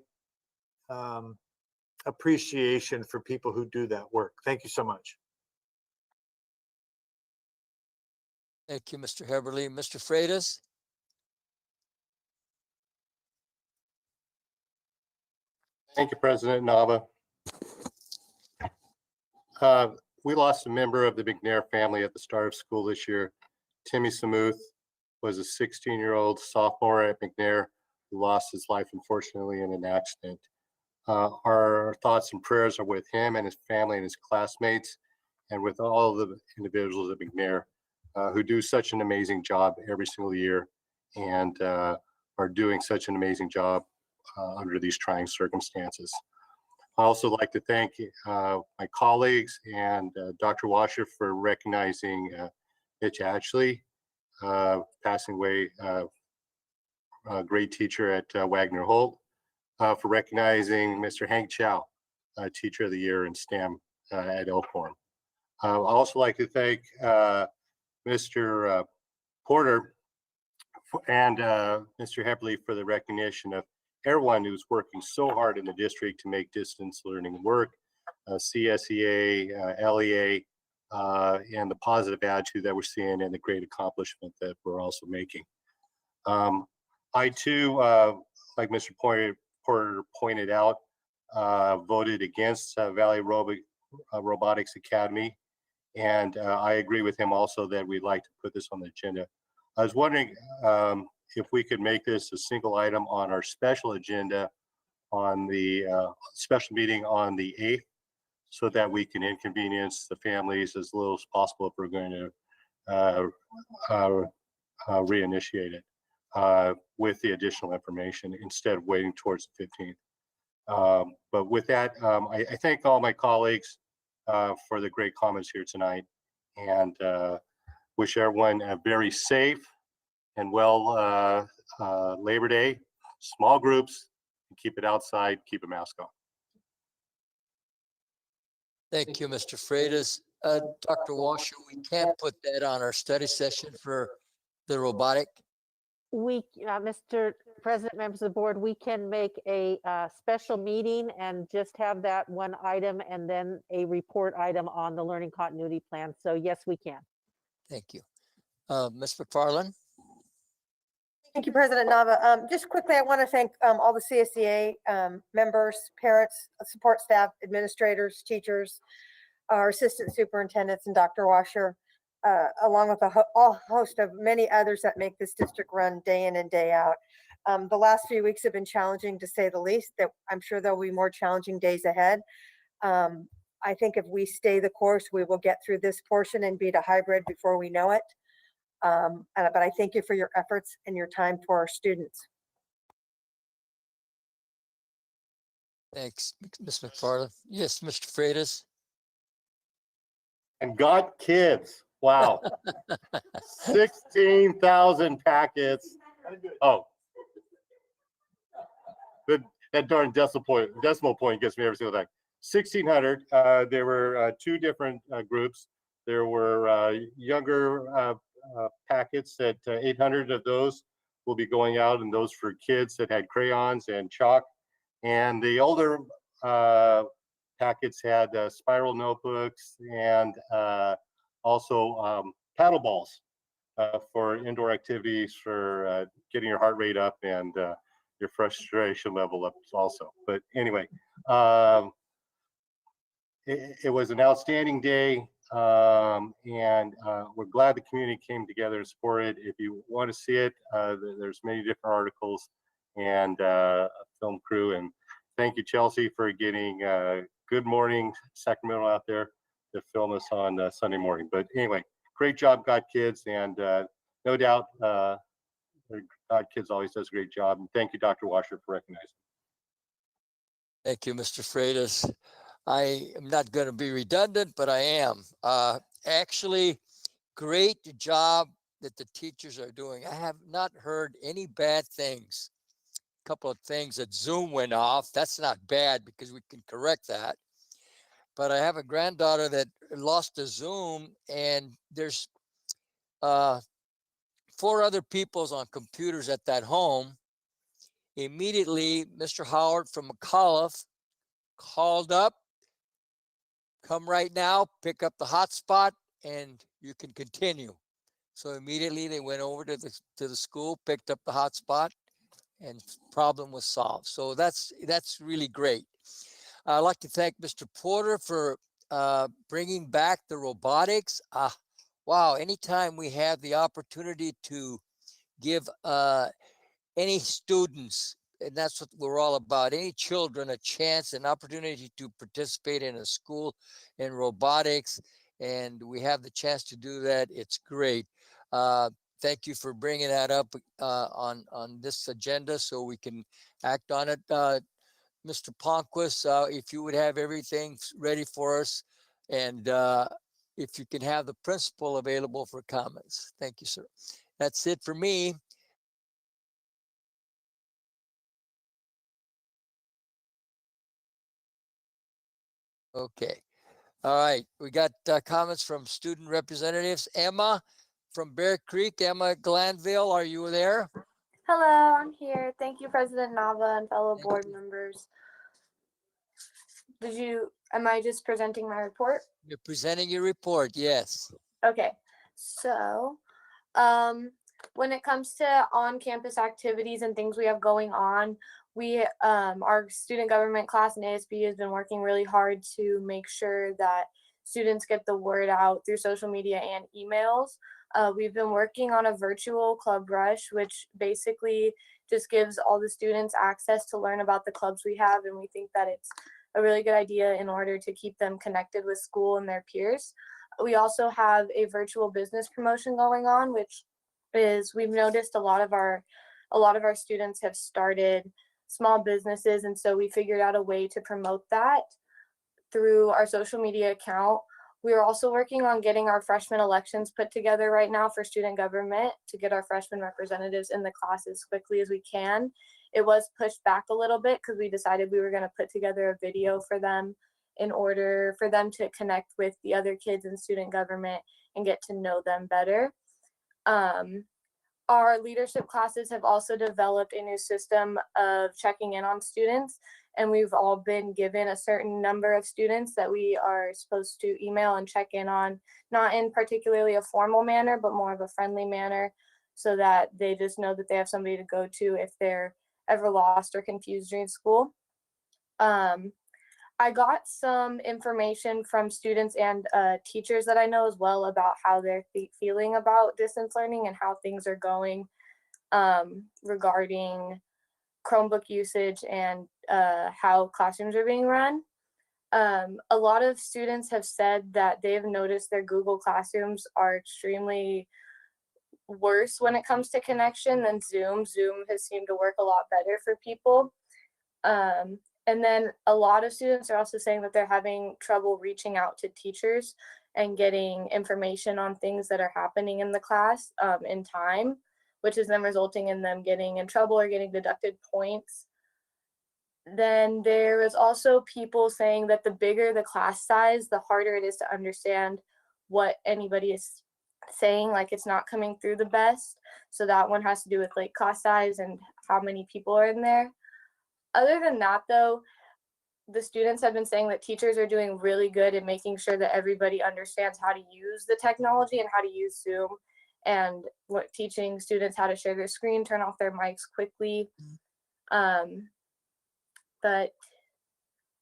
appreciation for people who do that work. Thank you so much. Thank you, Mr. Heberly. Mr. Freitas? Thank you, President Nava. We lost a member of the McNair family at the start of school this year. Timmy Samuth was a 16-year-old sophomore at McNair who lost his life, unfortunately, in an accident. Our thoughts and prayers are with him and his family and his classmates, and with all of the individuals at McNair who do such an amazing job every single year and are doing such an amazing job under these trying circumstances. I also like to thank my colleagues and Dr. Washer for recognizing Mitch Ashley, passing away, a great teacher at Wagner Holt, for recognizing Mr. Hank Chow, Teacher of the Year in STEM at Elkhorn. I'd also like to thank Mr. Porter and Mr. Heberly for the recognition of everyone who's working so hard in the district to make distance learning work, CSEA, LEA, and the positive attitude that we're seeing and the great accomplishment that we're also making. I too, like Mr. Porter pointed out, voted against Valley Robotics Academy, and I agree with him also that we'd like to put this on the agenda. I was wondering if we could make this a single item on our special agenda on the special meeting on the 8th, so that we can inconvenience the families as little as possible if we're going to reinitiate it with the additional information instead of waiting towards the 15th. But with that, I thank all my colleagues for the great comments here tonight, and wish everyone a very safe and well Labor Day. Small groups, keep it outside, keep a mask on. Thank you, Mr. Freitas. Dr. Washer, we can't put that on our study session for the robotic. We, Mr. President, members of the board, we can make a special meeting and just have that one item and then a report item on the learning continuity plan. So yes, we can. Thank you. Ms. McFarland? Thank you, President Nava. Just quickly, I want to thank all the CSEA members, parents, support staff, administrators, teachers, our assistant superintendents, and Dr. Washer, along with a whole host of many others that make this district run day in and day out. The last few weeks have been challenging, to say the least. That I'm sure there'll be more challenging days ahead. I think if we stay the course, we will get through this portion and beat a hybrid before we know it. But I thank you for your efforts and your time for our students. Thanks, Ms. McFarland. Yes, Mr. Freitas? And got kids. Wow. 16,000 packets. Oh. That darn decimal point gets me every single time. 1,600. There were two different groups. There were younger packets that 800 of those will be going out, and those for kids that had crayons and chalk. And the older packets had spiral notebooks and also paddle balls for indoor activities, for getting your heart rate up and your frustration level up also. But anyway, it was an outstanding day. And we're glad the community came together and supported. If you want to see it, there's many different articles and a film crew. And thank you, Chelsea, for getting Good Morning Sacramento out there to film us on Sunday morning. But anyway, great job, God Kids, and no doubt God Kids always does a great job. And thank you, Dr. Washer, for recognizing. Thank you, Mr. Freitas. I am not going to be redundant, but I am. Actually, great job that the teachers are doing. I have not heard any bad things. A couple of things that Zoom went off. That's not bad because we can correct that. but I have a granddaughter that lost a Zoom, and there's 4 other people's on computers at that home. Immediately, Mr. Howard from McAuliffe called up, come right now, pick up the hotspot, and you can continue. So immediately they went over to the school, picked up the hotspot, and problem was solved. So that's really great. I'd like to thank Mr. Porter for bringing back the robotics. Wow, anytime we have the opportunity to give any students, and that's what we're all about, any children a chance, an opportunity to participate in a school in robotics, and we have the chance to do that, it's great. Thank you for bringing that up on this agenda so we can act on it. Mr. Ponquist, if you would have everything ready for us, and if you can have the principal available for comments. Thank you, sir. That's it for me. Okay. All right. We got comments from student representatives. Emma from Bear Creek. Emma Glanville, are you there? Hello, I'm here. Thank you, President Nava and fellow board members. Am I just presenting my report? You're presenting your report, yes. Okay, so when it comes to on-campus activities and things we have going on, our student government class in ASB has been working really hard to make sure that students get the word out through social media and emails. We've been working on a virtual club rush, which basically just gives all the students access to learn about the clubs we have, and we think that it's a really good idea in order to keep them connected with school and their peers. We also have a virtual business promotion going on, which is we've noticed a lot of our students have started small businesses, and so we figured out a way to promote that through our social media account. We are also working on getting our freshman elections put together right now for student government to get our freshman representatives in the class as quickly as we can. It was pushed back a little bit because we decided we were going to put together a video for them in order for them to connect with the other kids in student government and get to know them better. Our leadership classes have also developed a new system of checking in on students, and we've all been given a certain number of students that we are supposed to email and check in on, not in particularly a formal manner, but more of a friendly manner, so that they just know that they have somebody to go to if they're ever lost or confused during school. I got some information from students and teachers that I know as well about how they're feeling about distance learning and how things are going regarding Chromebook usage and how classrooms are being run. A lot of students have said that they've noticed their Google Classrooms are extremely worse when it comes to connection than Zoom. Zoom has seemed to work a lot better for people. And then a lot of students are also saying that they're having trouble reaching out to teachers and getting information on things that are happening in the class in time, which is then resulting in them getting in trouble or getting deducted points. Then there is also people saying that the bigger the class size, the harder it is to understand what anybody is saying, like it's not coming through the best. So that one has to do with like class size and how many people are in there. Other than that, though, the students have been saying that teachers are doing really good at making sure that everybody understands how to use the technology and how to use Zoom, and teaching students how to share their screen, turn off their mics quickly. But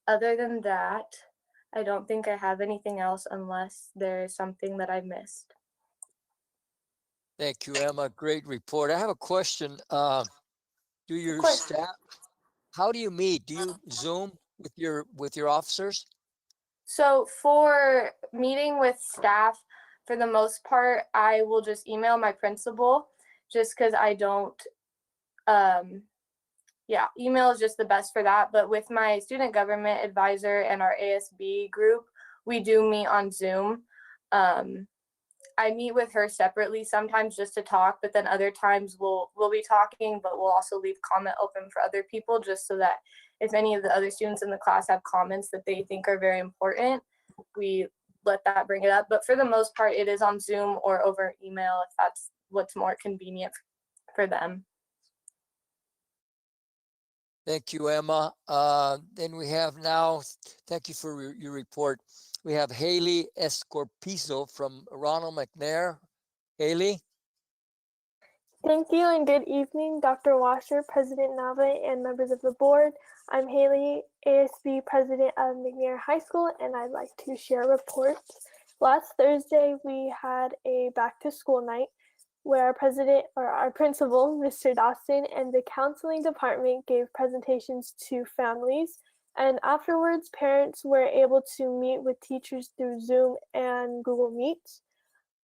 other than that, I don't think I have anything else unless there's something that I missed. Thank you, Emma. Great report. I have a question. Do your staff, how do you meet? Do you Zoom with your officers? So for meeting with staff, for the most part, I will just email my principal just because I don't, email is just the best for that. But with my student government advisor and our ASB group, we do meet on Zoom. I meet with her separately sometimes just to talk, but then other times we'll be talking, but we'll also leave comment open for other people just so that if any of the other students in the class have comments that they think are very important, we let that bring it up. But for the most part, it is on Zoom or over email if that's what's more convenient for them. Thank you, Emma. Then we have now, thank you for your report. We have Haley Escorpizo from Ronald McNair. Haley? Thank you and good evening, Dr. Washer, President Nava, and members of the board. I'm Haley, ASB President of McNair High School, and I'd like to share reports. Last Thursday, we had a back to school night where our principal, Mr. Dawson, and the counseling department gave presentations to families. And afterwards, parents were able to meet with teachers through Zoom and Google Meets.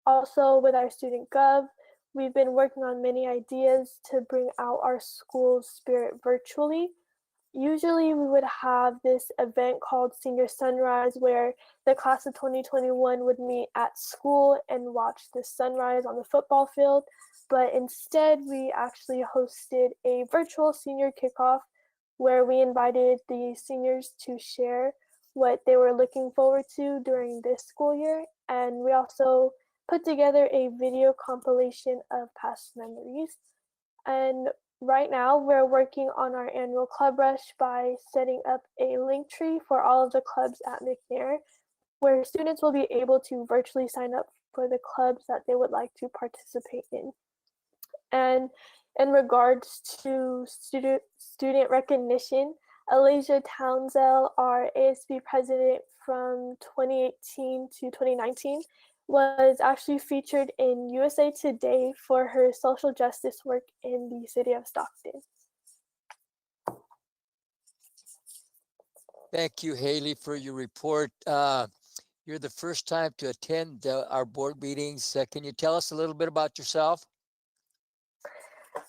Also, with our student gov, we've been working on many ideas to bring out our school spirit virtually. Usually we would have this event called Senior Sunrise where the class of 2021 would meet at school and watch the sunrise on the football field. But instead, we actually hosted a virtual senior kickoff where we invited the seniors to share what they were looking forward to during this school year. And we also put together a video compilation of past memories. And right now we're working on our annual club rush by setting up a link tree for all of the clubs at McNair, where students will be able to virtually sign up for the clubs that they would like to participate in. And in regards to student recognition, Alasia Townsell, our ASB president from 2018 to 2019, was actually featured in USA Today for her social justice work in the city of Stockton. Thank you, Haley, for your report. You're the first time to attend our board meetings. Can you tell us a little bit about yourself?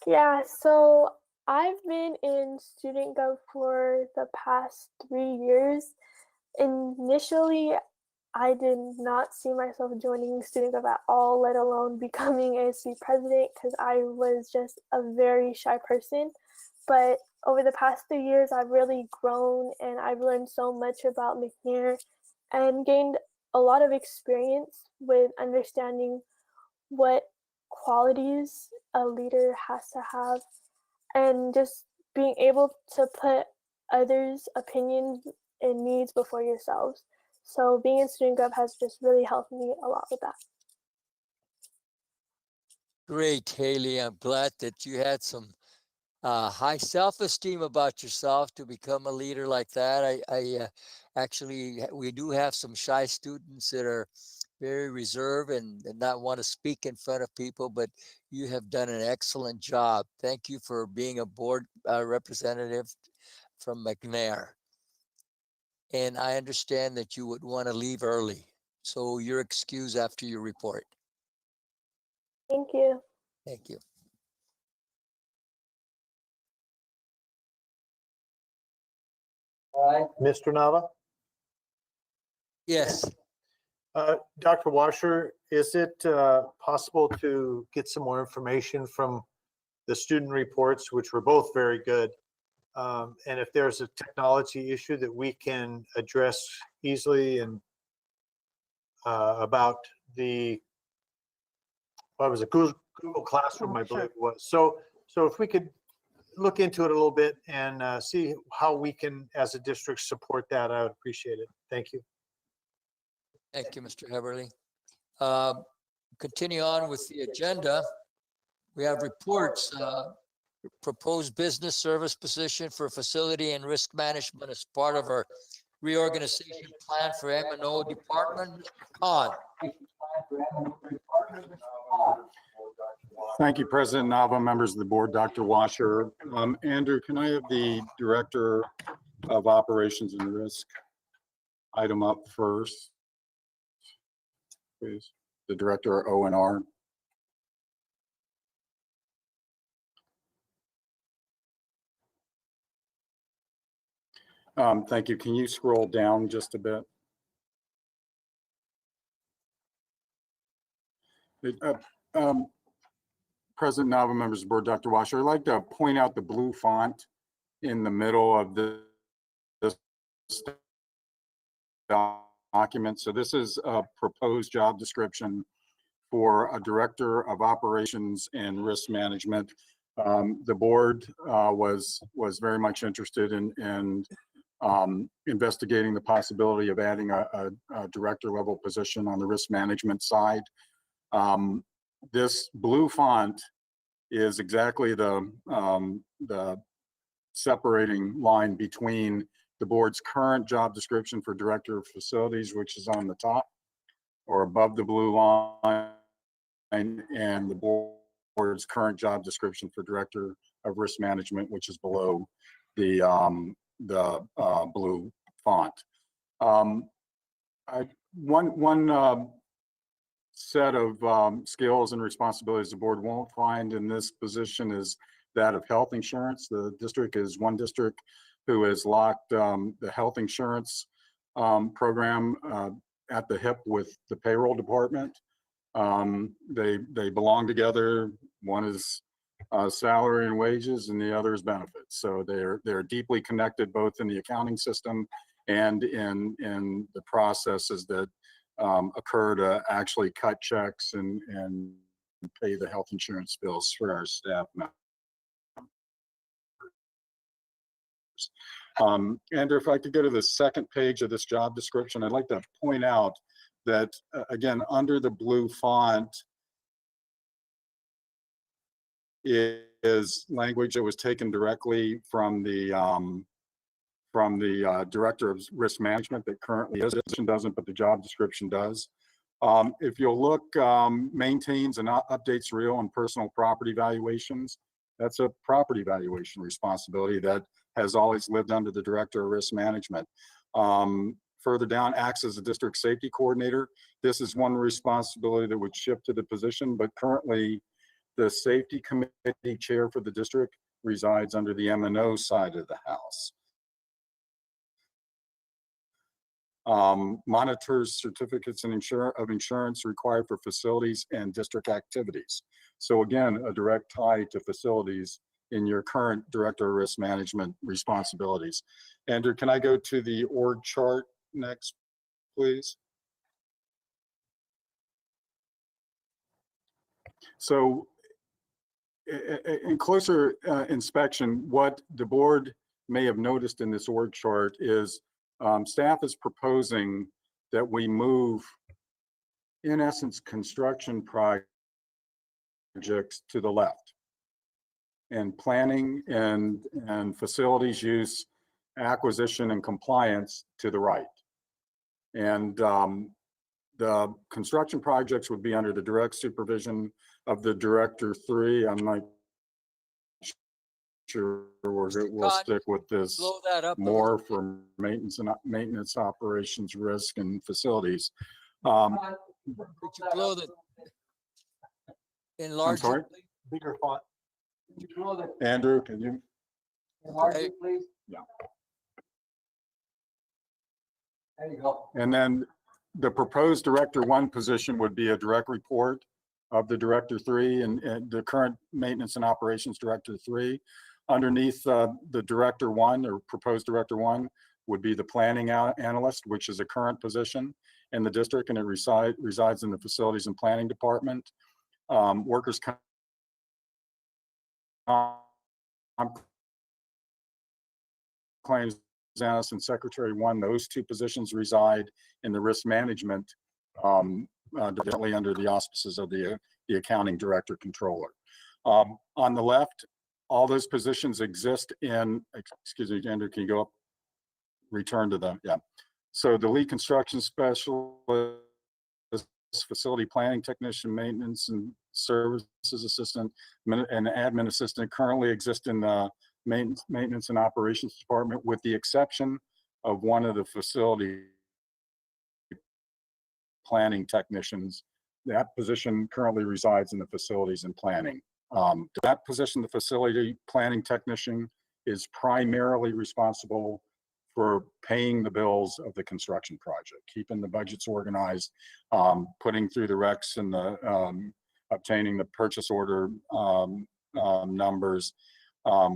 Yeah, so I've been in student gov for the past 3 years. Initially, I did not see myself joining student gov at all, let alone becoming ASB president, because I was just a very shy person. But over the past 3 years, I've really grown and I've learned so much about McNair and gained a lot of experience with understanding what qualities a leader has to have and just being able to put others' opinions and needs before yourselves. So being in student gov has just really helped me a lot with that. Great, Haley. I'm glad that you had some high self-esteem about yourself to become a leader like that. Actually, we do have some shy students that are very reserved and not want to speak in front of people, but you have done an excellent job. Thank you for being a board representative from McNair. And I understand that you would want to leave early. So you're excused after your report. Thank you. Thank you. All right, Mr. Nava? Yes. Dr. Washer, is it possible to get some more information from the student reports, which were both very good? And if there's a technology issue that we can address easily and about the, what was it, Google Classroom, I believe it was. So if we could look into it a little bit and see how we can, as a district, support that, I would appreciate it. Thank you. Thank you, Mr. Heberly. Continue on with the agenda. We have reports. Proposed business service position for facility and risk management as part of our reorganization plan for M&O department. Mr. Khan. Thank you, President Nava, members of the board, Dr. Washer. Andrew, can I have the Director of Operations and Risk item up first, please? The Director of O&R. Thank you. Can you scroll down just a bit? President Nava, members of the board, Dr. Washer, I'd like to point out the blue font in the middle of this document. So this is a proposed job description for a director of operations and risk management. The board was very much interested in investigating the possibility of adding a director level position on the risk management side. This blue font is exactly the separating line between the board's current job description for director of facilities, which is on the top or above the blue line, and the board's current job description for director of risk management, which is below the blue font. One set of skills and responsibilities the board won't find in this position is that of health insurance. The district is one district who has locked the health insurance program at the hip with the payroll department. They belong together. One is salary and wages, and the other is benefits. So they're deeply connected both in the accounting system and in the processes that occur to actually cut checks and pay the health insurance bills for our staff members. Andrew, if I could go to the second page of this job description, I'd like to point out that, again, under the blue font is language that was taken directly from the director of risk management that currently is. It doesn't, but the job description does. If you'll look, maintains and updates real and personal property valuations. That's a property valuation responsibility that has always lived under the director of risk management. Further down, acts as a district safety coordinator. This is one responsibility that would shift to the position, but currently the safety committee chair for the district resides under the M&O side of the house. Monitors certificates and of insurance required for facilities and district activities. So again, a direct tie to facilities in your current director of risk management responsibilities. Andrew, can I go to the org chart next, please? So in closer inspection, what the board may have noticed in this org chart is staff is proposing that we move, in essence, construction projects to the left, and planning and facilities use, acquisition and compliance to the right. And the construction projects would be under the direct supervision of the director 3. I'm not sure we'll stick with this more for maintenance operations, risk, and facilities. Could you blow the enlarge? I'm sorry? Bigger font. Andrew, can you? Enlarge it, please. Yeah. There you go. And then the proposed director 1 position would be a direct report of the director 3 and the current maintenance and operations director 3. Underneath the director 1 or proposed director 1 would be the planning analyst, which is a current position in the district, and it resides in the facilities and planning department. Workers' claims analyst and secretary 1, those 2 positions reside in the risk management directly under the auspices of the accounting director controller. On the left, all those positions exist in, excuse me, Andrew, can you go up? Return to the, yeah. So the lead construction specialist, facility planning technician, maintenance and services assistant, and admin assistant currently exist in the maintenance and operations department, with the exception of one of the facility planning technicians. That position currently resides in the facilities and planning. That position, the facility planning technician, is primarily responsible for paying the bills of the construction project, keeping the budgets organized, putting through the recs and the obtaining the purchase order numbers,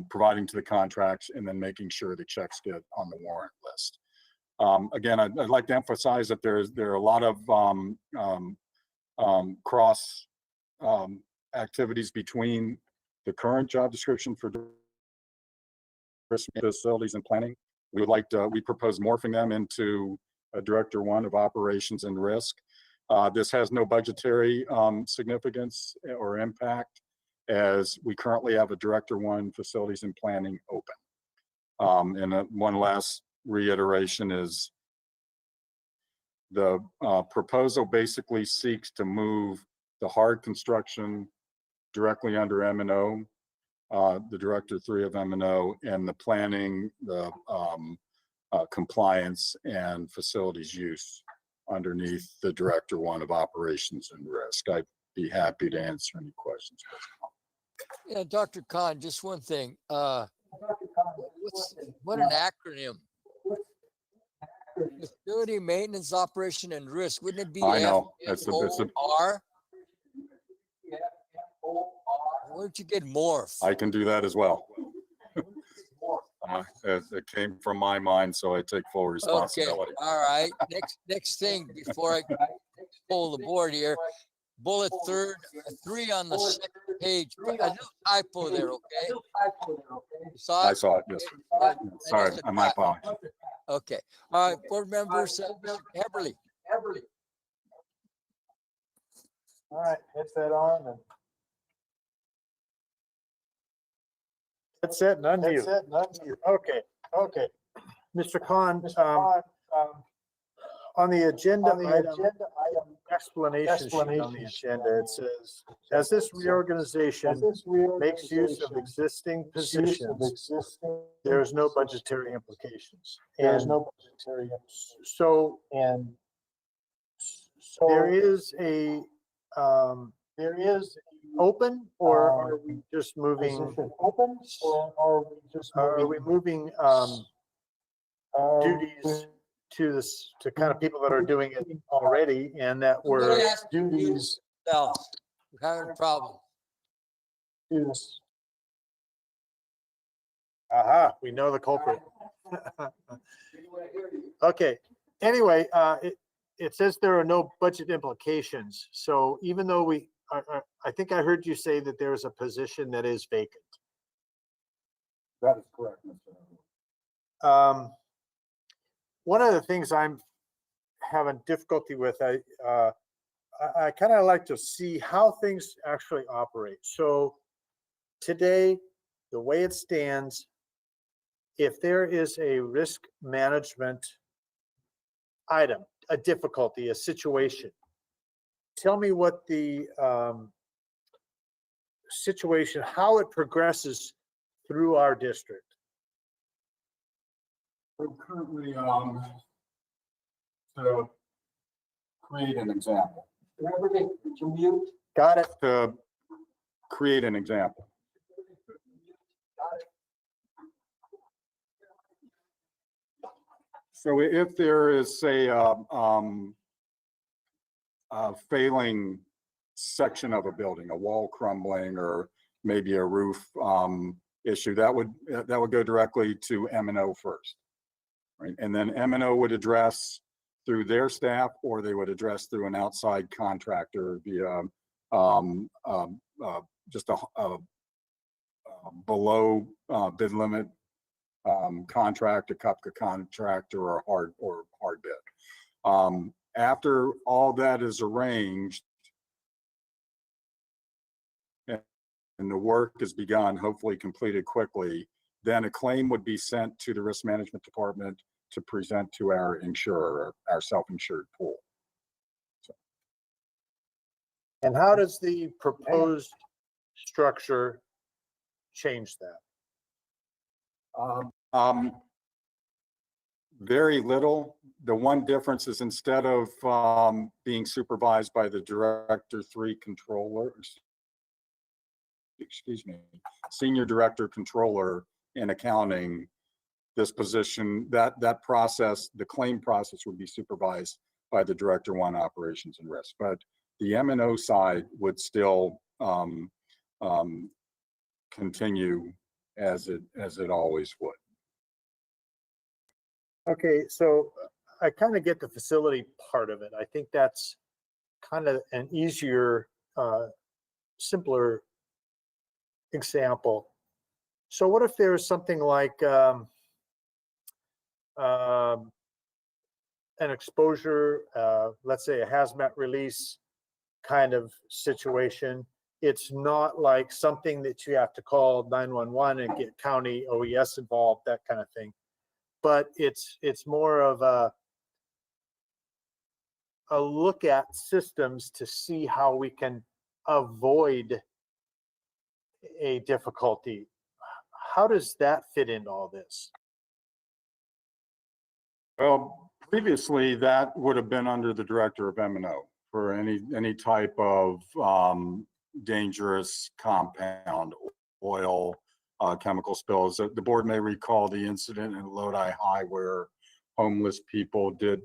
providing to the contracts, and then making sure the checks get on the warrant list. Again, I'd like to emphasize that there are a lot of cross activities between the current job description for facilities and planning. We would like to, we propose morphing them into a Director 1 of Operations and Risk. This has no budgetary significance or impact, as we currently have a Director 1 Facilities and Planning open. And one last reiteration is the proposal basically seeks to move the hard construction directly under M&O, the Director 3 of M&O, and the planning, the compliance and facilities use underneath the Director 1 of Operations and Risk. I'd be happy to answer any questions. Yeah, Dr. Khan, just one thing. What an acronym. Facility Maintenance Operation and Risk. Wouldn't it be I know. It's a FOR? Where'd you get morph? I can do that as well. It came from my mind, so I take full responsibility. Okay, all right. Next thing before I pull the board here, bullet 3 on the second page. A little typo there, okay? I saw it, yes. Sorry, my apologies. Okay. All right, board members, Mr. Heberly. All right, hit that on and. That's it, none to you. Okay, okay. Mr. Khan, on the agenda item, explanation sheet on the agenda, it says, as this reorganization makes use of existing positions, there is no budgetary implications. So there is a, open, or are we just moving? Open, or are we moving duties to this, to kind of people that are doing it already, and that were duties? We're having a problem. Aha, we know the culprit. Okay, anyway, it says there are no budget implications. So even though I think I heard you say that there's a position that is vacant. That is correct, Mr. One of the things I'm having difficulty with, I kind of like to see how things actually operate. So today, the way it stands, if there is a risk management item, a difficulty, a situation, tell me what the situation, how it progresses through our district. We're currently to create an example. Got it. To create an example. So if there is, say, a failing section of a building, a wall crumbling, or maybe a roof issue, that would go directly to M&O first, right? And then M&O would address through their staff, or they would address through an outside contractor via just a below bid limit contract, a CUPCA contract, or a hard bid. After all that is arranged and the work is begun, hopefully completed quickly, then a claim would be sent to the risk management department to present to our insurer, our self-insured pool. So. And how does the proposed structure change that? Very little. The one difference is, instead of being supervised by the Director 3 controller, excuse me, Senior Director Controller in accounting, this position, that process, the claim process would be supervised by the Director One Operations and Risk. But the M&O side would still continue as it always would. Okay, so I kind of get the facility part of it. I think that's kind of an easier, simpler example. So what if there's something like an exposure, let's say a hazmat release kind of situation? It's not like something that you have to call 911 and get county OES involved, that kind of thing. But it's more of a look at systems to see how we can avoid a difficulty. How does that fit into all this? Well, previously that would have been under the Director of M&O for any type of dangerous compound, oil, chemical spills. The board may recall the incident in Lodi High where homeless people did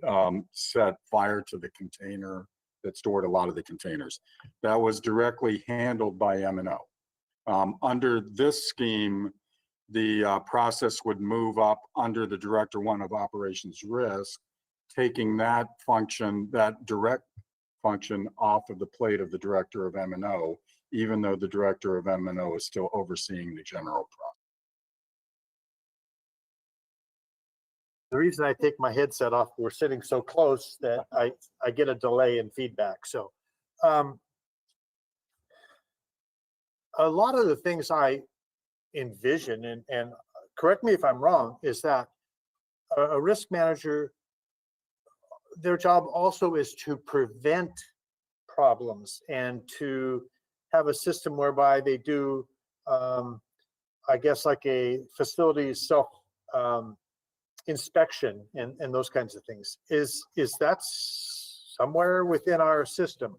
set fire to the container that stored a lot of the containers. That was directly handled by M&O. Under this scheme, the process would move up under the Director One of Operations Risk, taking that function, that direct function off of the plate of the Director of M&O, even though the Director of M&O is still overseeing the general process. The reason I take my headset off, we're sitting so close that I get a delay in feedback. So a lot of the things I envision, and correct me if I'm wrong, is that a risk manager, their job also is to prevent problems and to have a system whereby they do, I guess, like a facility self inspection and those kinds of things. Is that somewhere within our system?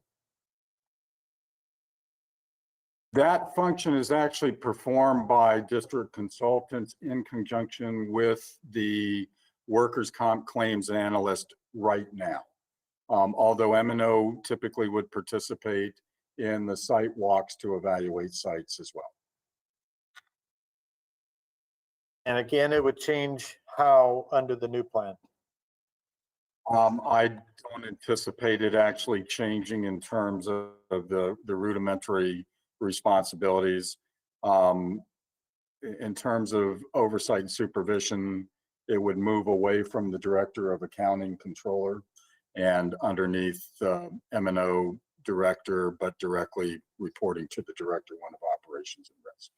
That function is actually performed by district consultants in conjunction with the workers' comp claims analyst right now. Although M&O typically would participate in the site walks to evaluate sites as well. And again, it would change how under the new plan? I don't anticipate it actually changing in terms of the rudimentary responsibilities. In terms of oversight and supervision, it would move away from the Director of Accounting Controller and underneath the M&O Director, but directly reporting to the Director One of Operations and Risk.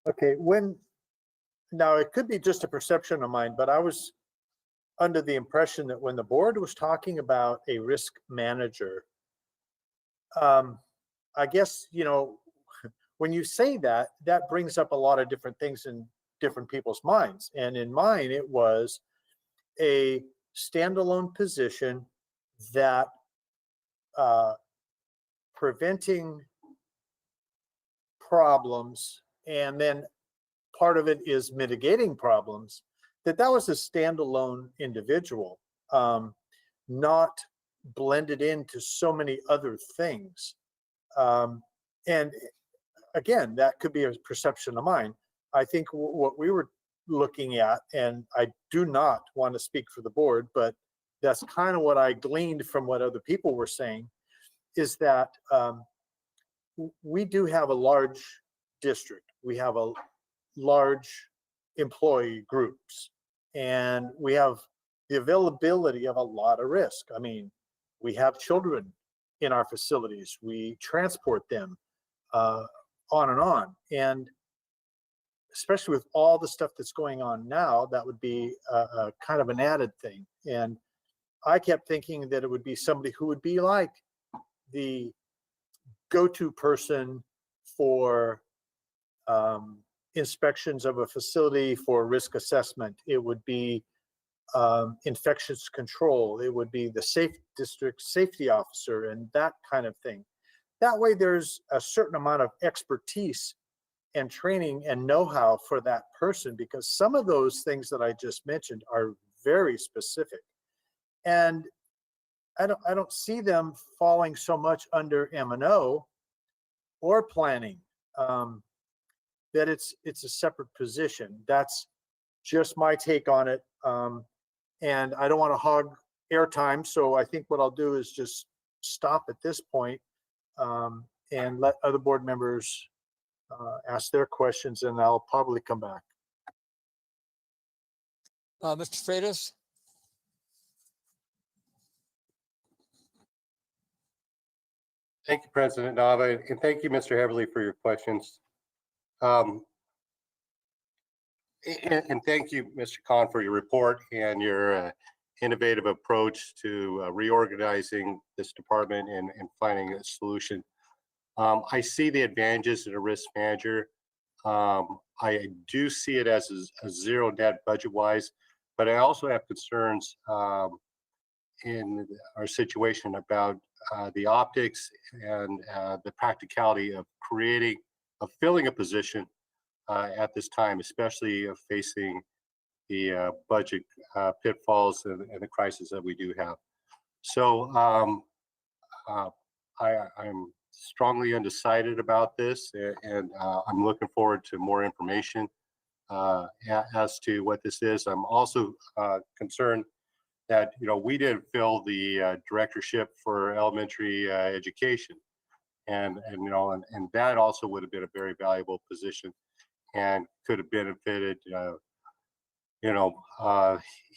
Okay, now it could be just a perception of mine, but I was under the impression that when the board was talking about a risk manager, I guess, when you say that, that brings up a lot of different things in different people's minds. And in mine, it was a standalone position that preventing problems, and then part of it is mitigating problems, that was a standalone individual, not blended into so many other things. And again, that could be a perception of mine. I think what we were looking at, and I do not want to speak for the board, but that's kind of what I gleaned from what other people were saying, is that we do have a large district. We have a large employee groups, and we have the availability of a lot of risk. I mean, we have children in our facilities. We transport them on and on. And especially with all the stuff that's going on now, that would be a kind of an added thing. And I kept thinking that it would be somebody who would be like the go-to person for inspections of a facility, for risk assessment. It would be infectious control. It would be the district safety officer and that kind of thing. That way there's a certain amount of expertise and training and know-how for that person, because some of those things that I just mentioned are very specific. And I don't see them falling so much under M&O or planning, that it's a separate position. That's just my take on it. And I don't want to hog airtime, so I think what I'll do is just stop at this point, and let other board members ask their questions, and I'll probably come back. Mr. Freitas? Thank you, President Nava, and thank you, Mr. Heverly, for your questions. And thank you, Mr. Khan, for your report and your innovative approach to reorganizing this department and finding a solution. I see the advantages in a risk manager. I do see it as a zero net budget-wise, but I also have concerns in our situation about the optics and the practicality of filling a position at this time, especially facing the budget pitfalls and the crisis that we do have. So I'm strongly undecided about this, and I'm looking forward to more information as to what this is. I'm also concerned that we didn't fill the directorship for elementary education, and that also would have been a very valuable position and could have benefited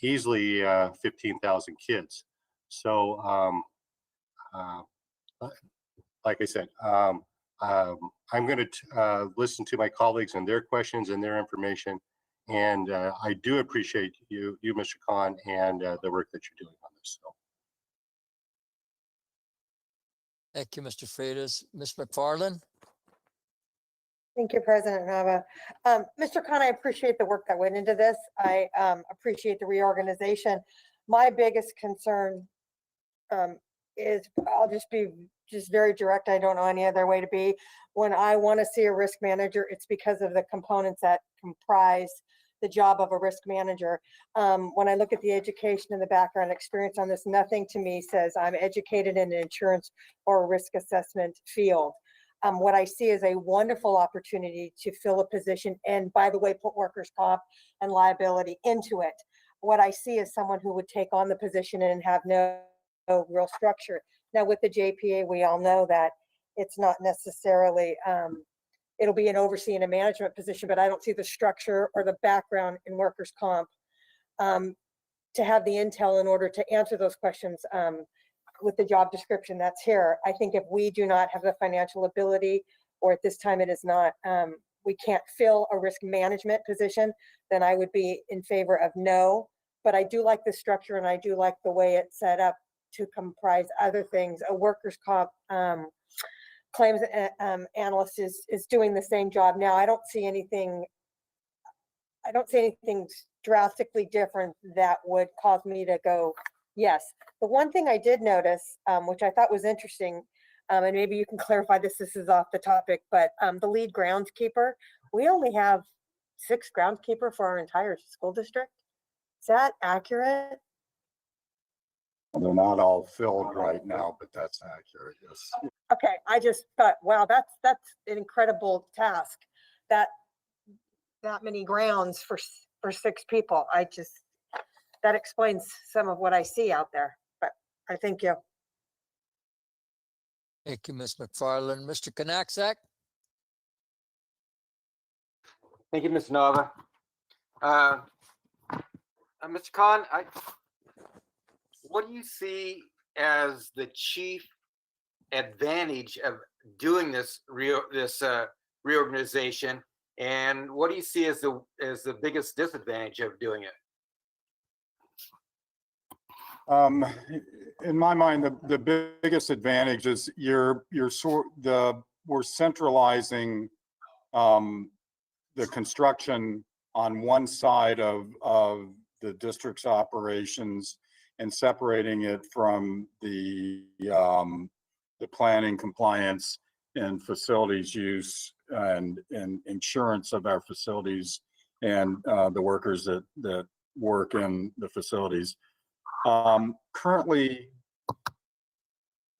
easily 15,000 kids. So like I said, I'm going to listen to my colleagues and their questions and their information. And I do appreciate you, Mr. Khan, and the work that you're doing on this. So. Thank you, Mr. Freitas. Ms. McFarland? Thank you, President Nava. Mr. Khan, I appreciate the work that went into this. I appreciate the reorganization. My biggest concern is, I'll just be very direct. I don't know any other way to be. When I want to see a risk manager, it's because of the components that comprise the job of a risk manager. When I look at the education and the background experience on this, nothing to me says I'm educated in an insurance or a risk assessment field. What I see is a wonderful opportunity to fill a position, and by the way, put workers' comp and liability into it. What I see is someone who would take on the position and have no real structure. Now with the JPA, we all know that it's not necessarily, it'll be an overseeing a management position, but I don't see the structure or the background in workers' comp to have the intel in order to answer those questions with the job description that's here. I think if we do not have the financial ability, or at this time it is not, we can't fill a risk management position, then I would be in favor of no. But I do like the structure, and I do like the way it's set up to comprise other things. A workers' comp claims analyst is doing the same job now. I don't see anything drastically different that would cause me to go yes. The one thing I did notice, which I thought was interesting, and maybe you can clarify this is off the topic, but the lead groundskeeper, we only have 6 groundskeeper for our entire school district. Is that accurate? They're not all filled right now, but that's accurate, yes. Okay, I just thought, wow, that's an incredible task. That many grounds for 6 people. That explains some of what I see out there. But I thank you. Thank you, Ms. McFarland. Mr. Knacsack? Thank you, Ms. Nava. Mr. Khan, what do you see as the chief advantage of doing this reorganization, and what do you see as the biggest disadvantage of doing it? In my mind, the biggest advantage is we're centralizing the construction on one side of the district's operations and separating it from the planning, compliance, and facilities use and insurance of our facilities and the workers that work in the facilities. Currently,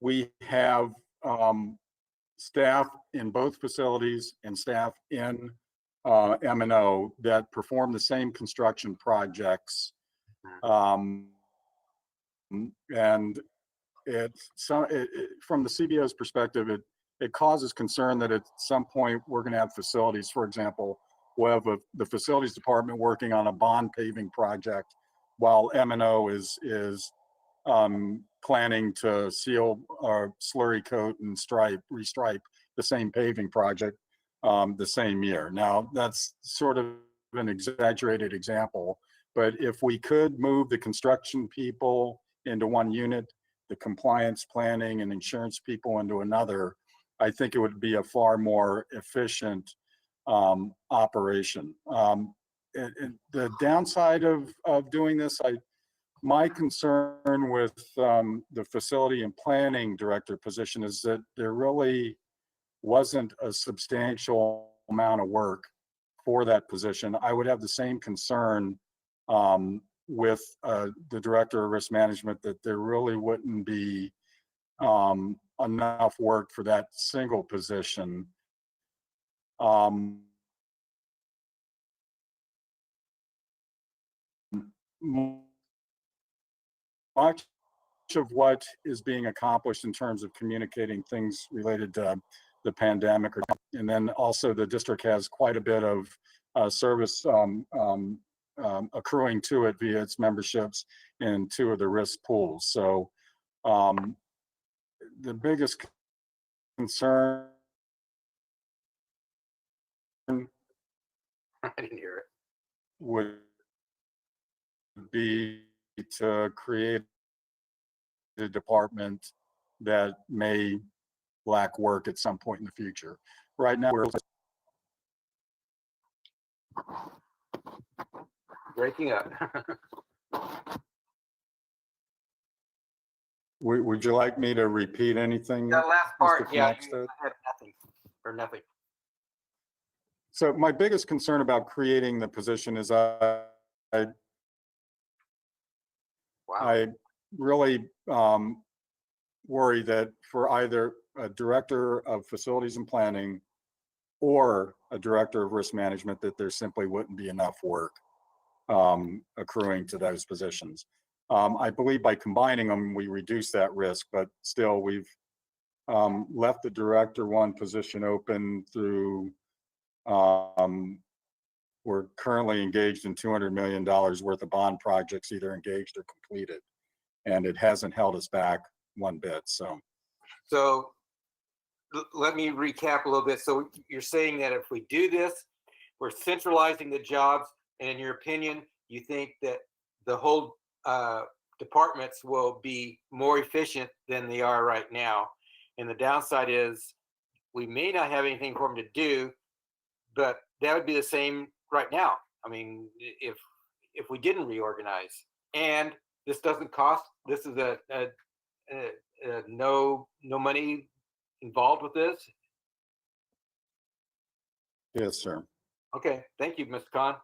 we have staff in both facilities and staff in M&O that perform the same construction projects. And from the CBO's perspective, it causes concern that at some point we're going to have facilities, for example, we'll have the facilities department working on a bond paving project while M&O is planning to seal or slurry coat and restripe the same paving project the same year. Now, that's sort of an exaggerated example, but if we could move the construction people into one unit, the compliance, planning, and insurance people into another, I think it would be a far more efficient operation. The downside of doing this, my concern with the facility and planning director position is that there really wasn't a substantial amount of work for that position. I would have the same concern with the director of risk management, that there really wouldn't be enough work for that single position. Much of what is being accomplished in terms of communicating things related to the pandemic, and then also the district has quite a bit of service accruing to it via its memberships in 2 of the risk pools. So the biggest concern I didn't hear it. would be to create a department that may lack work at some point in the future. Right now, we're Breaking up. would you like me to repeat anything? That last part, Mr. yeah, Knox you did? had nothing or nothing. So my biggest concern about creating the position is I really worry that for either a director of facilities and planning or a director of risk management, that there simply wouldn't be enough work accruing to those positions. I believe by combining them, we reduce that risk, but still we've left the director 1 position open through, we're currently engaged in $200 million worth of bond projects, either engaged or completed. And it hasn't held us back one bit, so. So let me recap a little bit. So you're saying that if we do this, we're centralizing the jobs, and in your opinion, you think that the whole departments will be more efficient than they are right now. And the downside is we may not have anything for them to do, but that would be the same right now. I mean, if we didn't reorganize, and this doesn't cost, this is a no money involved with this. Yes, sir. Okay, thank you, Mr. Khan.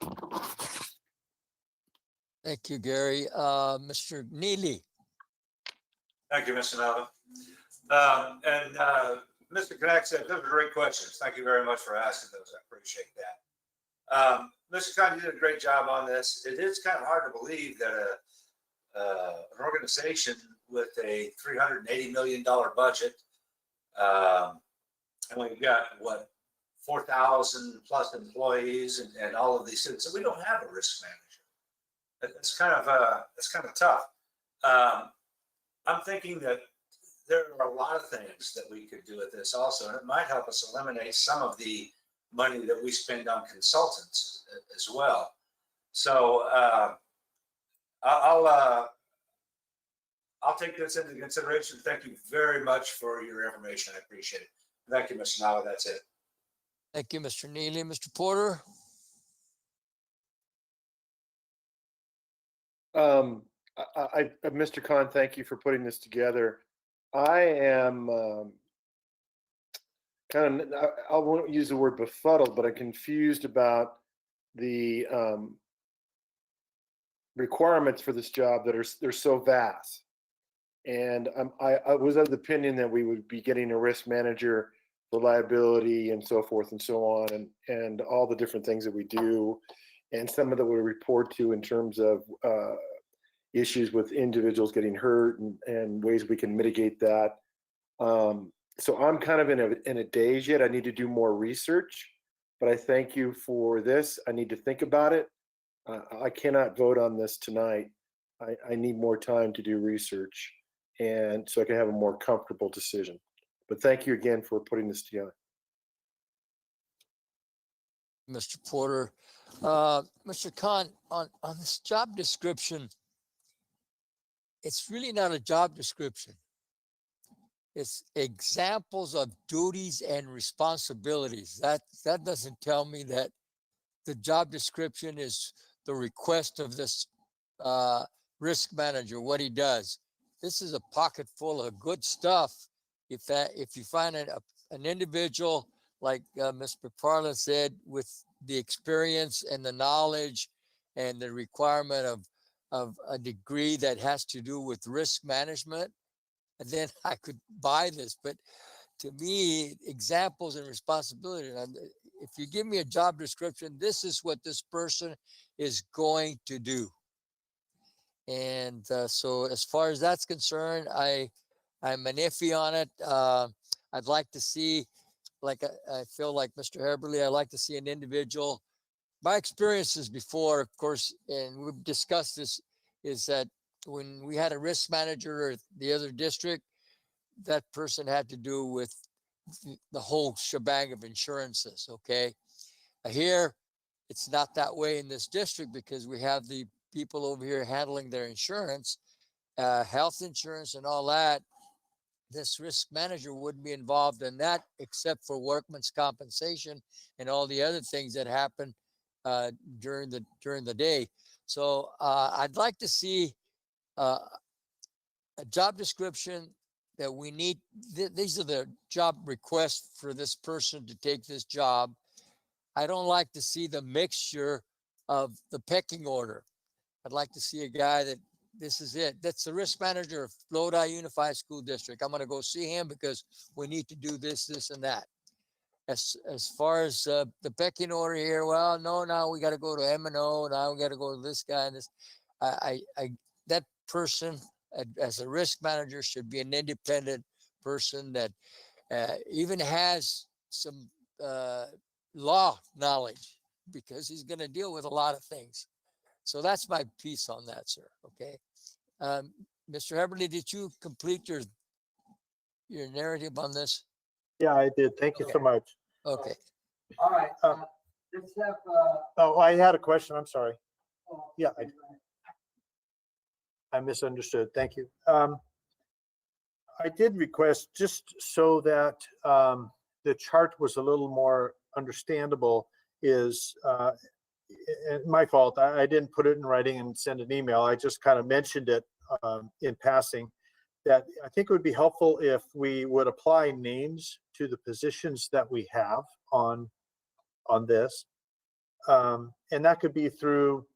Thank you, Gary. Mr. Neely. Thank you, Mr. Nava. Mr. Connect said, those are great questions. Thank you very much for asking those. I appreciate that. Mr. Khan, you did a great job on this. It is kind of hard to believe that an organization with a $380 million budget, and we've got, what, 4,000 plus employees and all of these things. So we don't have a risk manager. It's kind of tough. I'm thinking that there are a lot of things that we could do with this also, and it might help us eliminate some of the money that we spend on consultants as well. So I'll take this into consideration. Thank you very much for your information. I appreciate it. Thank you, Mr. Nava. That's it. Thank you, Mr. Neely. Mr. Porter? Mr. Khan, thank you for putting this together. I am kind of, I won't use the word befuddled, but I'm confused about the requirements for this job that they're so vast. And I was of the opinion that we would be getting a risk manager for liability and so forth and so on, and all the different things that we do, and some of that we report to in terms of issues with individuals getting hurt and ways we can mitigate that. So I'm kind of in a daze yet. I need to do more research, but I thank you for this. I need to think about it. I cannot vote on this tonight. I need more time to do research, and so I can have a more comfortable decision. But thank you again for putting this together. Mr. Porter. Mr. Khan, on this job description, it's really not a job description. It's examples of duties and responsibilities. That doesn't tell me that the job description is the request of this risk manager, what he does. This is a pocket full of good stuff. If you find an individual like Ms. McFarland said, with the experience and the knowledge and the requirement of a degree that has to do with risk management, and then I could buy this. But to me, examples and responsibility, if you give me a job description, this is what this person is going to do. And so as far as that's concerned, I'm an iffy on it. I'd like to see, like I feel like Mr. Heberly, I'd like to see an individual. My experiences before, of course, and we've discussed this, is that when we had a risk manager at the other district, that person had to do with the whole shebang of insurances, okay? Here, it's not that way in this district because we have the people over here handling their insurance, health insurance and all that. This risk manager wouldn't be involved in that except for workman's compensation and all the other things that happen during the day. So I'd like to see a job description that we need. These are the job requests for this person to take this job. I don't like to see the mixture of the pecking order. I'd like to see a guy that this is it. That's the risk manager of Lodi Unified School District. I'm going to go see him because we need to do this, this, and that. As far as the pecking order here, well, no, we got to go to M&O. Now we got to go to this guy and this. That person as a risk manager should be an independent person that even has some law knowledge, because he's going to deal with a lot of things. So that's my piece on that, sir. Okay. Mr. Heberly, did you complete your narrative on this? Yeah, I did. Thank you so much. Okay. All right. Let's have. Oh, I had a question. I'm sorry. Yeah, I misunderstood. Thank you. I did request, just so that the chart was a little more understandable, is my fault. I didn't put it in writing and send an email. I just kind of mentioned it in passing, that I think it would be helpful if we would apply names to the positions that we have on this. And that could be through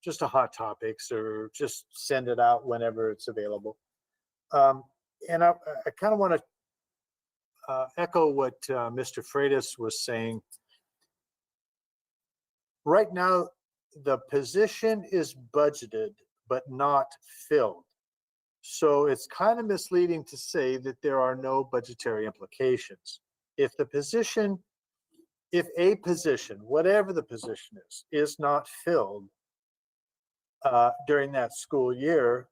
just a hot topics, or just send it out whenever it's available. And I kind of want to echo what Mr. Freitas was saying. Right now, the position is budgeted, but not filled. So it's kind of misleading to say that there are no budgetary implications. If a position, whatever the position is not filled during that school year,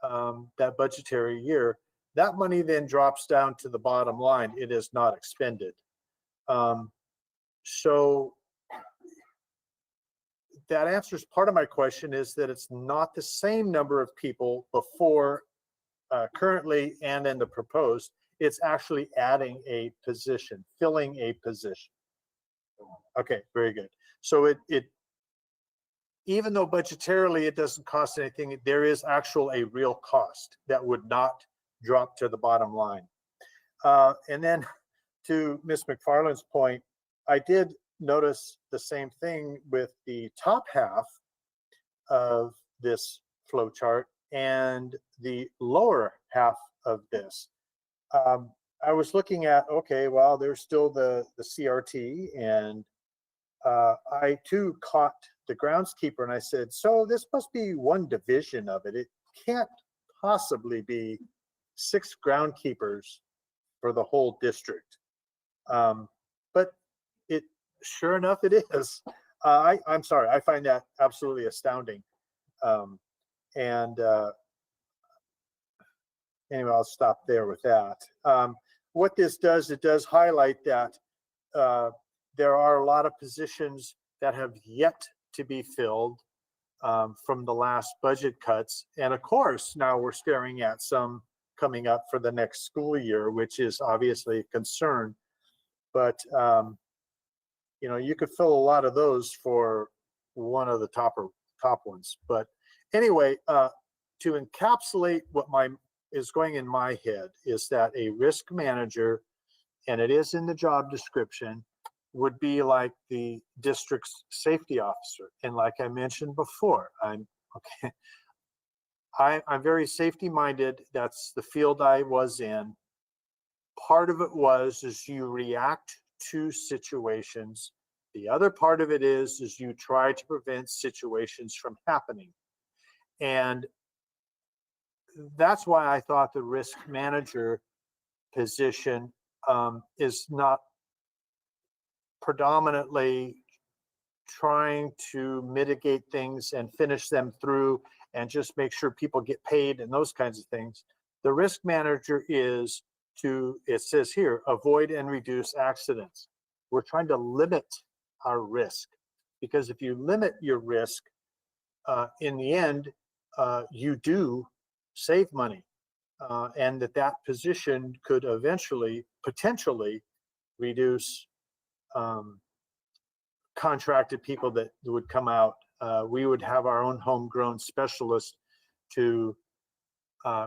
that budgetary year, that money then drops down to the bottom line. It is not expended. So that answers part of my question, is that it's not the same number of people before currently and in the proposed. It's actually adding a position, filling a position. Okay, very good. So it even though budgetarily it doesn't cost anything, there is a real cost that would not drop to the bottom line. And then to Ms. McFarland's point, I did notice the same thing with the top half of this flow chart and the lower half of this. I was looking at, okay, well, there's still the CRT, and I too caught the groundskeeper, and I said, so this must be one division of it. It can't possibly be 6 groundkeepers for the whole district. But it, sure enough, it is. I'm sorry, I find that absolutely astounding. Anyway, I'll stop there with that. What this does, it does highlight that there are a lot of positions that have yet to be filled from the last budget cuts. And of course, now we're staring at some coming up for the next school year, which is obviously a concern. But, you know, you could fill a lot of those for one of the top ones. But anyway, to encapsulate what is going in my head is that a risk manager, and it is in the job description, would be like the district's safety officer. And like I mentioned before, I'm very safety minded. That's the field I was in. Part of it is you react to situations. The other part of it is you try to prevent situations from happening. And that's why I thought the risk manager position is not predominantly trying to mitigate things and finish them through and just make sure people get paid and those kinds of things. The risk manager is to, it says here, avoid and reduce accidents. We're trying to limit our risk, because if you limit your risk, in the end, you do save money, and that position could eventually, potentially, reduce contracted people that would come out. We would have our own homegrown specialist to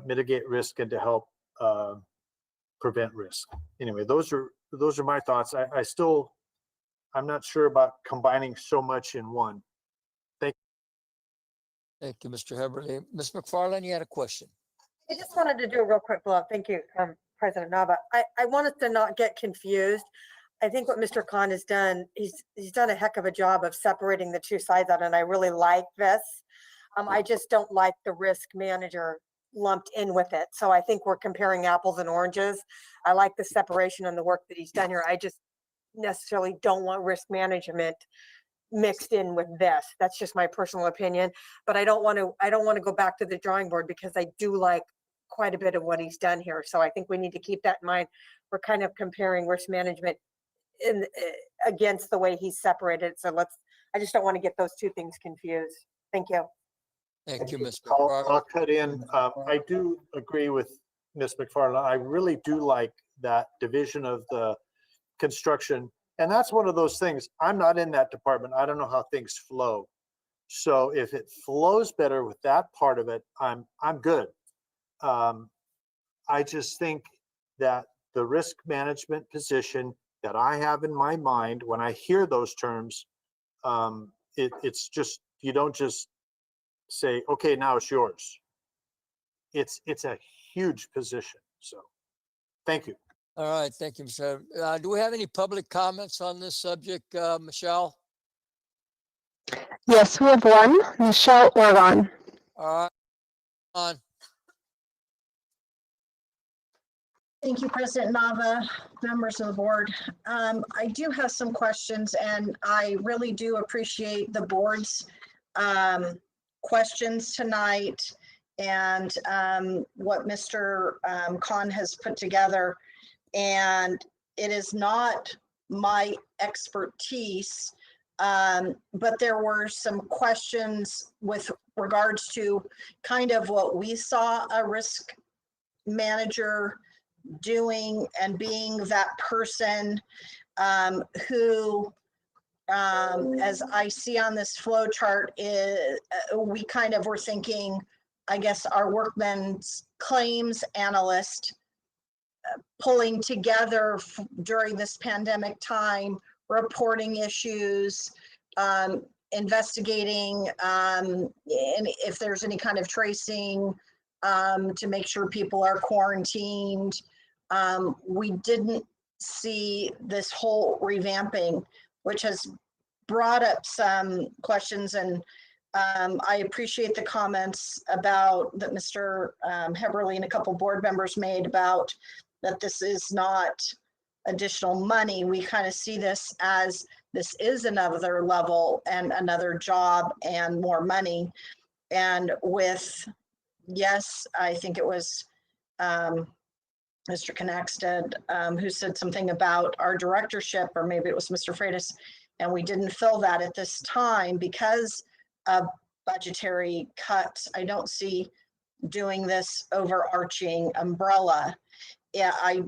mitigate risk and to help prevent risk. Anyway, those are my thoughts. I'm not sure about combining so much in one. Thank you, Mr. Heberly. Ms. McFarland, you had a question. I just wanted to do a real quick blow up. Thank you, President Nava. I wanted to not get confused. I think what Mr. Khan has done, he's done a heck of a job of separating the two sides out, and I really like this. I just don't like the risk manager lumped in with it. So I think we're comparing apples and oranges. I like the separation and the work that he's done here. I just necessarily don't want risk management mixed in with this. That's just my personal opinion. But I don't want to go back to the drawing board, because I do like quite a bit of what he's done here. So I think we need to keep that in mind. We're kind of comparing risk management against the way he's separated. So I just don't want to get those two things confused. Thank you. Thank you, Ms. I'll cut in. I do agree with Ms. McFarland. I really do like that division of the construction. And that's one of those things. I'm not in that department. I don't know how things flow. So if it flows better with that part of it, I'm good. I just think that the risk management position that I have in my mind when I hear those terms, it's just, you don't just say, okay, now it's yours. It's a huge position. So thank you. All right, thank you, Mr. Do we have any public comments on this subject, Michelle? Yes, we have one, Michelle Oregon. All right, on. Thank you, President Nava, members of the board. I do have some questions, and I really do appreciate the board's questions tonight and what Mr. Khan has put together. And it is not my expertise, but there were some questions with regards to kind of what we saw a risk manager doing and being that person who, as I see on this flow chart, we kind of were thinking, I guess, our workman's claims analyst pulling together during this pandemic time, reporting issues, investigating and if there's any kind of tracing to make sure people are quarantined. We didn't see this whole revamping, which has brought up some questions, and I appreciate the comments about that Mr. Heberly and a couple board members made about that this is not additional money. We kind of see this as this is another level and another job and more money. And with, yes, I think it was Mr. Knackstead who said something about our directorship, or maybe it was Mr. Freitas, and we didn't fill that at this time because of budgetary cuts. I don't see doing this overarching umbrella. Yeah, I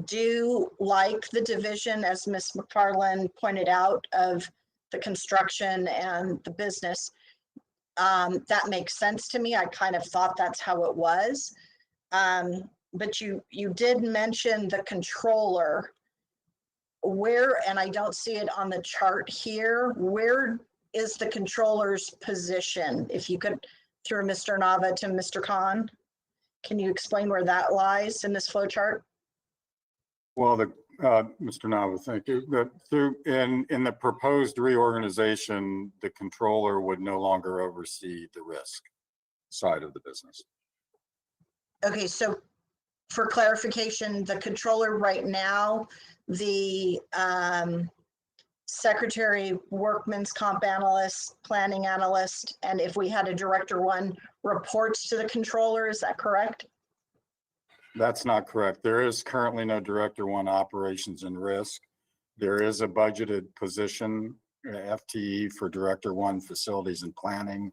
do like the division, as Ms. McFarland pointed out, of the construction and the business. That makes sense to me. I kind of thought that's how it was. But you did mention the controller. Where, and I don't see it on the chart here, where is the controller's position? If you could, through Mr. Nava to Mr. Khan, can you explain where that lies in this flow chart? Well, Mr. Nava, thank you. In the proposed reorganization, the controller would no longer oversee the risk side of the business. Okay, so for clarification, the controller right now, the secretary, workman's comp analyst, planning analyst, and if we had a director one, reports to the controller, is that correct? That's not correct. There is currently no Director One operations and risk. There is a budgeted position, FTE, for Director One facilities and planning,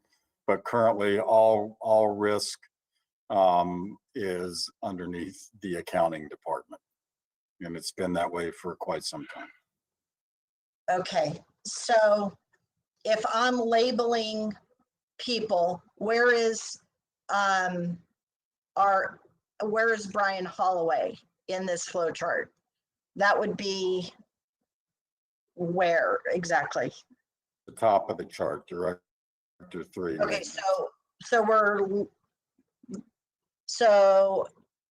but currently all risk is underneath the accounting department. And it's been that way for quite some time. Okay, so if I'm labeling people, where is Brian Holloway in this flow chart? That would be where exactly? The top of the chart, Director 3. Okay, so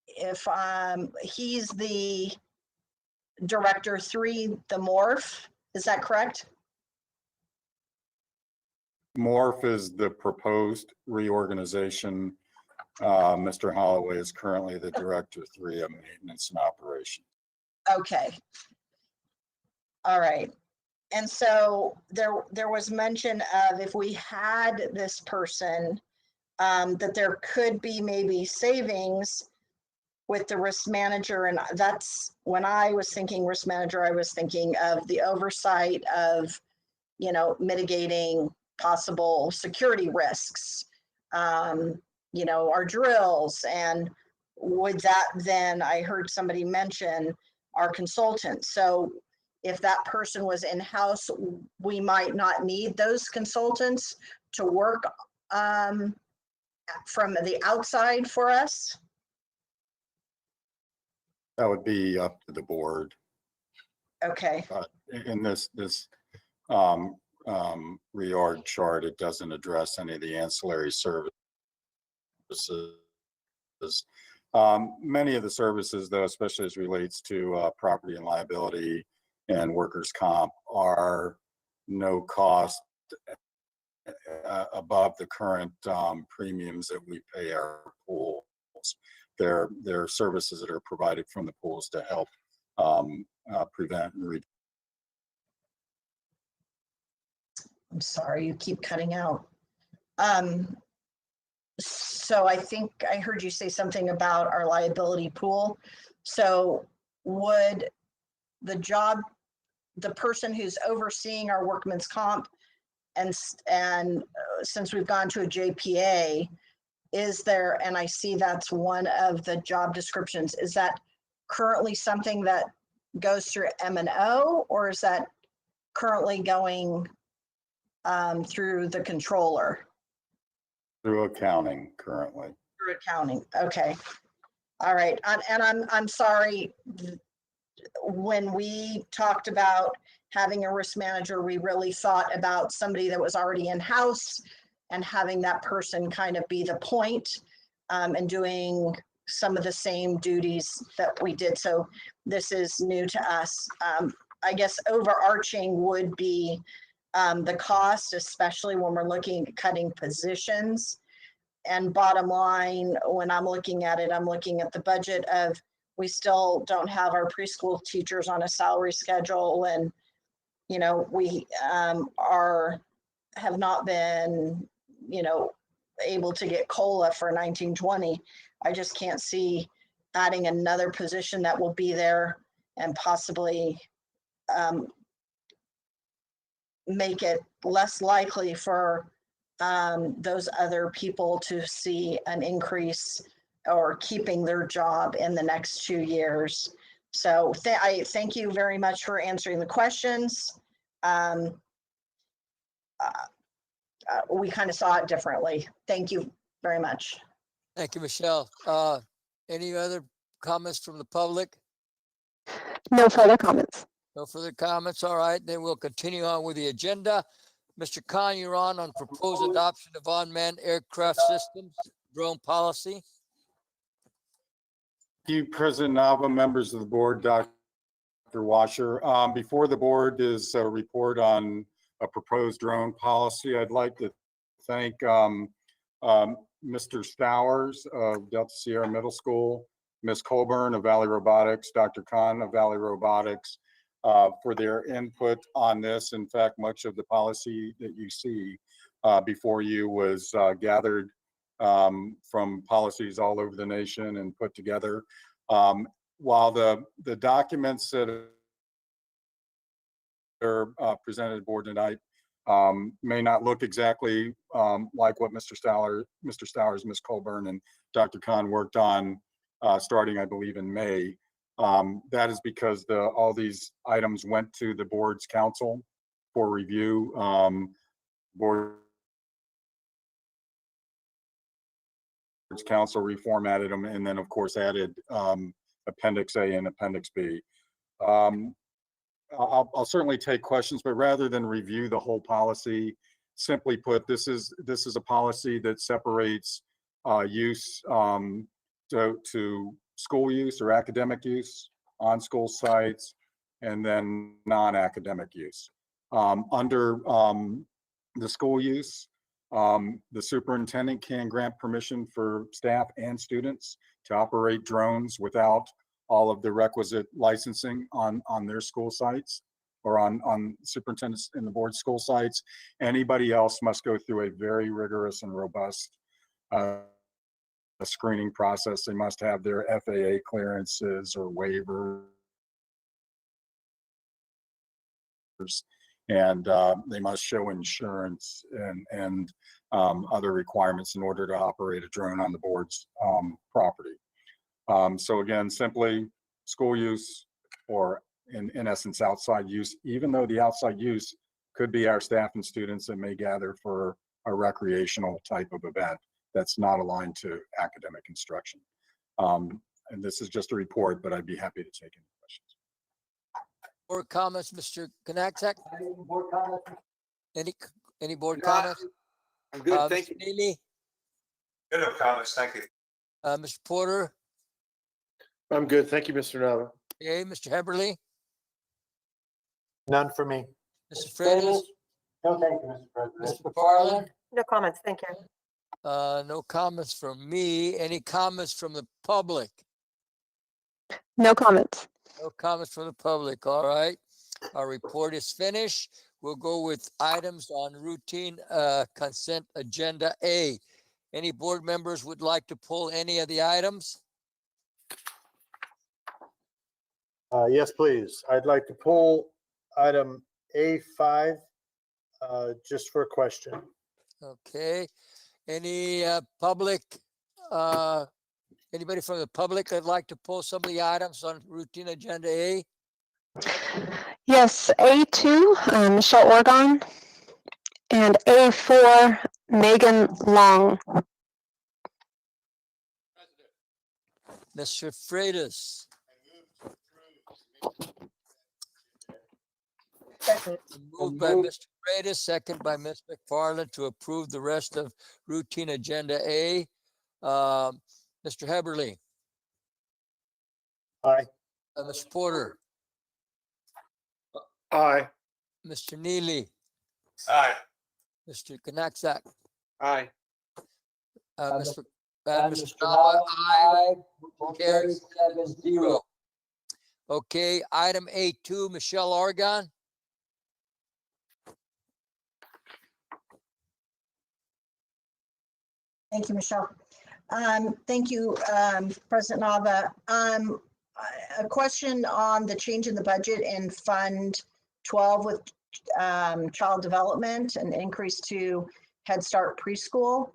if he's the Director 3, the morph, is that correct? Morph is the proposed reorganization. Mr. Holloway is currently the Director 3 of Maintenance and Operation. Okay. All right. And so there was mention of, if we had this person, that there could be maybe savings with the risk manager. And that's when I was thinking risk manager, I was thinking of the oversight of, mitigating possible security risks, our drills. And would that then, I heard somebody mention our consultant. So if that person was in-house, we might not need those consultants to work from the outside for us. That would be up to the board. Okay. In this reorg chart, it doesn't address any of the ancillary services. Many of the services, though, especially as relates to property and liability and workers' comp, are no cost above the current premiums that we pay our pools. They're services that are provided from the pools to help prevent and I'm sorry, you keep cutting out. So I think I heard you say something about our liability pool. So would the person who's overseeing our workman's comp, and since we've gone to a JPA, is there, and I see that's one of the job descriptions, is that currently something that goes through M&O, or is that currently going through the controller? through accounting currently. Through accounting, okay. All right, and I'm sorry. When we talked about having a risk manager, we really thought about somebody that was already in-house and having that person kind of be the point and doing some of the same duties that we did. So this is new to us. I guess overarching would be the cost, especially when we're looking at cutting positions. And bottom line, when I'm looking at it, I'm looking at the budget of, we still don't have our preschool teachers on a salary schedule. And, you know, we have not been, you know, able to get COLA for 1920. I just can't see adding another position that will be there and possibly make it less likely for those other people to see an increase or keeping their job in the next 2 years. So I thank you very much for answering the questions. We kind of saw it differently. Thank you very much. Thank you, Michelle. Any other comments from the public? No further comments. No further comments. All right, then we'll continue on with the agenda. Mr. Khan, you're on proposed adoption of unmanned aircraft systems drone policy. Thank you, President Nava, members of the board, Dr. Washer. Before the board is a report on a proposed drone policy, I'd like to thank Mr. Stowers of Delta Sierra Middle School, Ms. Colburn of Valley Robotics, Dr. Khan of Valley Robotics for their input on this. In fact, much of the policy that you see before you was gathered from policies all over the nation and put together. While the documents that are presented to the board tonight may not look exactly like what Mr. Stowers, Ms. Colburn, and Dr. Khan worked on starting, I believe, in May. That is because all these items went to the board's council for review. Board's council reformatted them and then, of course, added Appendix A and Appendix B. I'll certainly take questions, but rather than review the whole policy, simply put, this is a policy that separates use to school use or academic use on school sites, and then non-academic use. Under the school use, the superintendent can grant permission for staff and students to operate drones without all of the requisite licensing on their school sites or on superintendents in the board school sites. Anybody else must go through a very rigorous and robust screening process. They must have their FAA clearances or waivers, and they must show insurance and other requirements in order to operate a drone on the board's property. So again, simply school use or in essence outside use, even though the outside use could be our staff and students that may gather for a recreational type of event that's not aligned to academic instruction. And this is just a report, but I'd be happy to take any questions. Board comments, Mr. Knaxak? Any board comments? I'm good, thank you. Mr. Neely? Good, no comments, thank you. Mr. Porter? I'm good. Thank you, Mr. Nava. Okay, Mr. Heberly? None for me. Mr. Freitas? No, thank you, Mr. President. Mr. McFarland? No comments, thank you. No comments from me. Any comments from the public? No comments. No comments from the public. All right. Our report is finished. We'll go with items on routine consent agenda A. Any board members would like to pull any of the items? Yes, please. I'd like to pull item A5 just for a question. Okay. Any public, anybody from the public that'd like to pull some of the items on routine agenda A? Yes, A2, Michelle Orgon, and A4, Megan Long. Mr. Freitas. Moved by Mr. Freitas, second by Ms. McFarland to approve the rest of routine agenda A. Mr. Heberly. Aye. Mr. Porter. Aye. Mr. Neely. Aye. Mr. Knapsack. Aye. Mr. Nava, aye. Carries 7-0. Okay, item A2, Michelle Argon. Thank you, Michelle. Thank you, President Nava. A question on the change in the budget in Fund 12 with child development and increase to Head Start preschool.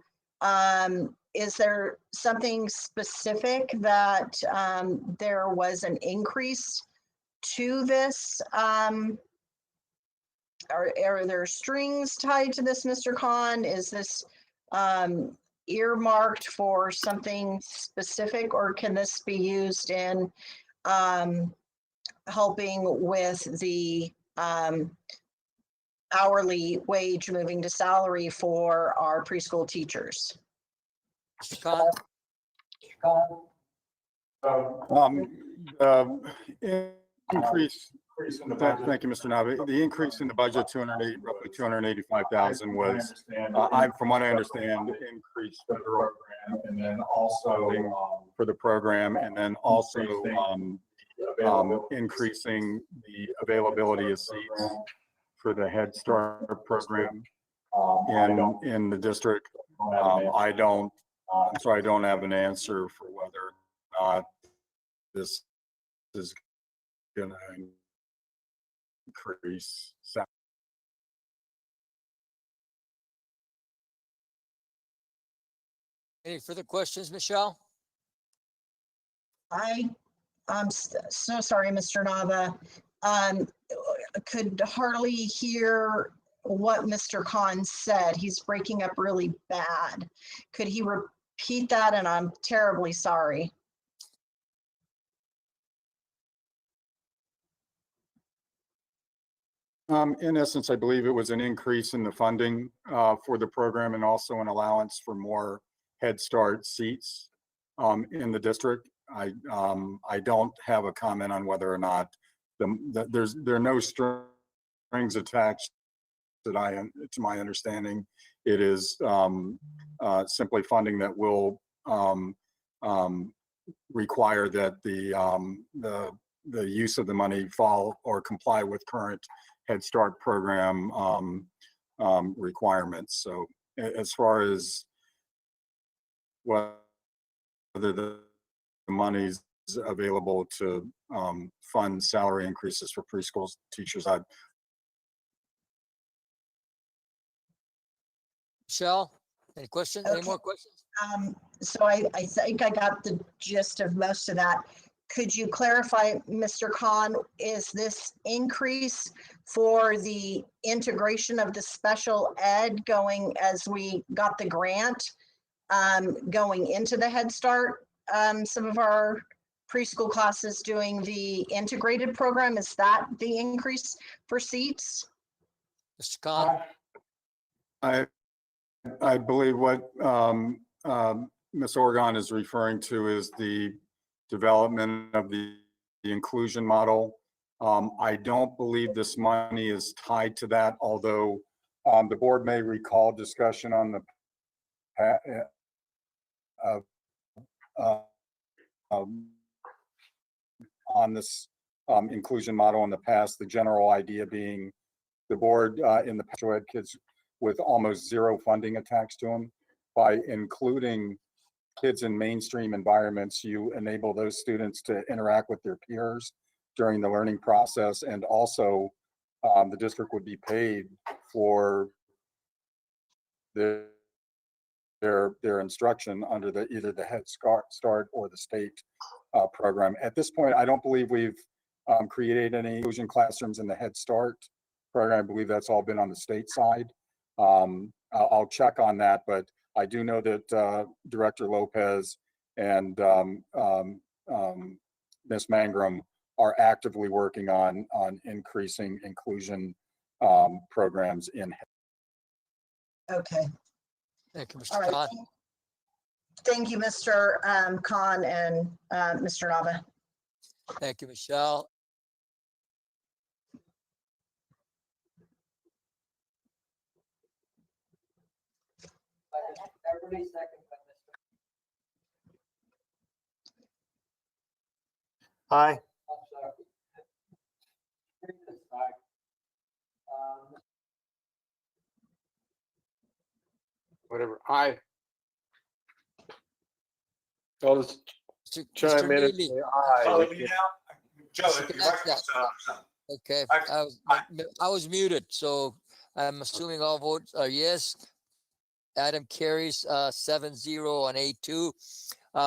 Is there something specific that there was an increase to this? Are there strings tied to this, Mr. Khan? Is this earmarked for something specific, or can this be used in helping with the hourly wage moving to salary for our preschool teachers? Mr. Khan. Increase. Thank you, Mr. Navi. The increase in the budget, roughly 285,000 was, from what I understand, increased federal and then also for the program, and then also increasing the availability of seats for the Head Start program in the district. I don't have an answer for whether or not this is going to increase. Any further questions, Michelle? I'm so sorry, Mr. Nava. Could hardly hear what Mr. Khan said. He's breaking up really bad. Could he repeat that? And I'm terribly sorry. In essence, I believe it was an increase in the funding for the program and also an allowance for more Head Start seats in the district. I don't have a comment on whether or not there are no strings attached to my understanding. It is simply funding that will require that the use of the money fall or comply with current Head Start program requirements. So as far as whether the money's available to fund salary increases for preschool teachers, Michelle, any questions? Any more questions? So I think I got the gist of most of that. Could you clarify, Mr. Khan, is this increase for the integration of the special ed going as we got the grant going into the Head Start? Some of our preschool classes doing the integrated program, is that the increase for seats? Mr. Khan? I believe what Ms. Oregon is referring to is the development of the inclusion model. I don't believe this money is tied to that, although the board may recall discussion on this inclusion model in the past, the general idea being the board in the special ed kids with almost zero funding attached to them. By including kids in mainstream environments, you enable those students to interact with their peers during the learning process, and also the district would be paid for their instruction under either the Head Start or the state program. At this point, I don't believe we've created any inclusion classrooms in the Head Start program. I believe that's all been on the state side. I'll check on that, but I do know that Director Lopez and Ms. Mangrum are actively working on increasing inclusion programs in. Okay. Thank you, All Mr. right. Khan. Thank you, Mr. Khan and Mr. Nava. Thank you, Michelle. Aye. Whatever. Aye. I'll just Mr. chime in and Neely. say aye. Oh, We you can- now? Joe, Mr. if your Knack's microphone's on, something. Okay, I was muted, so I'm assuming all votes are yes. Adam carries 7-0 on A2.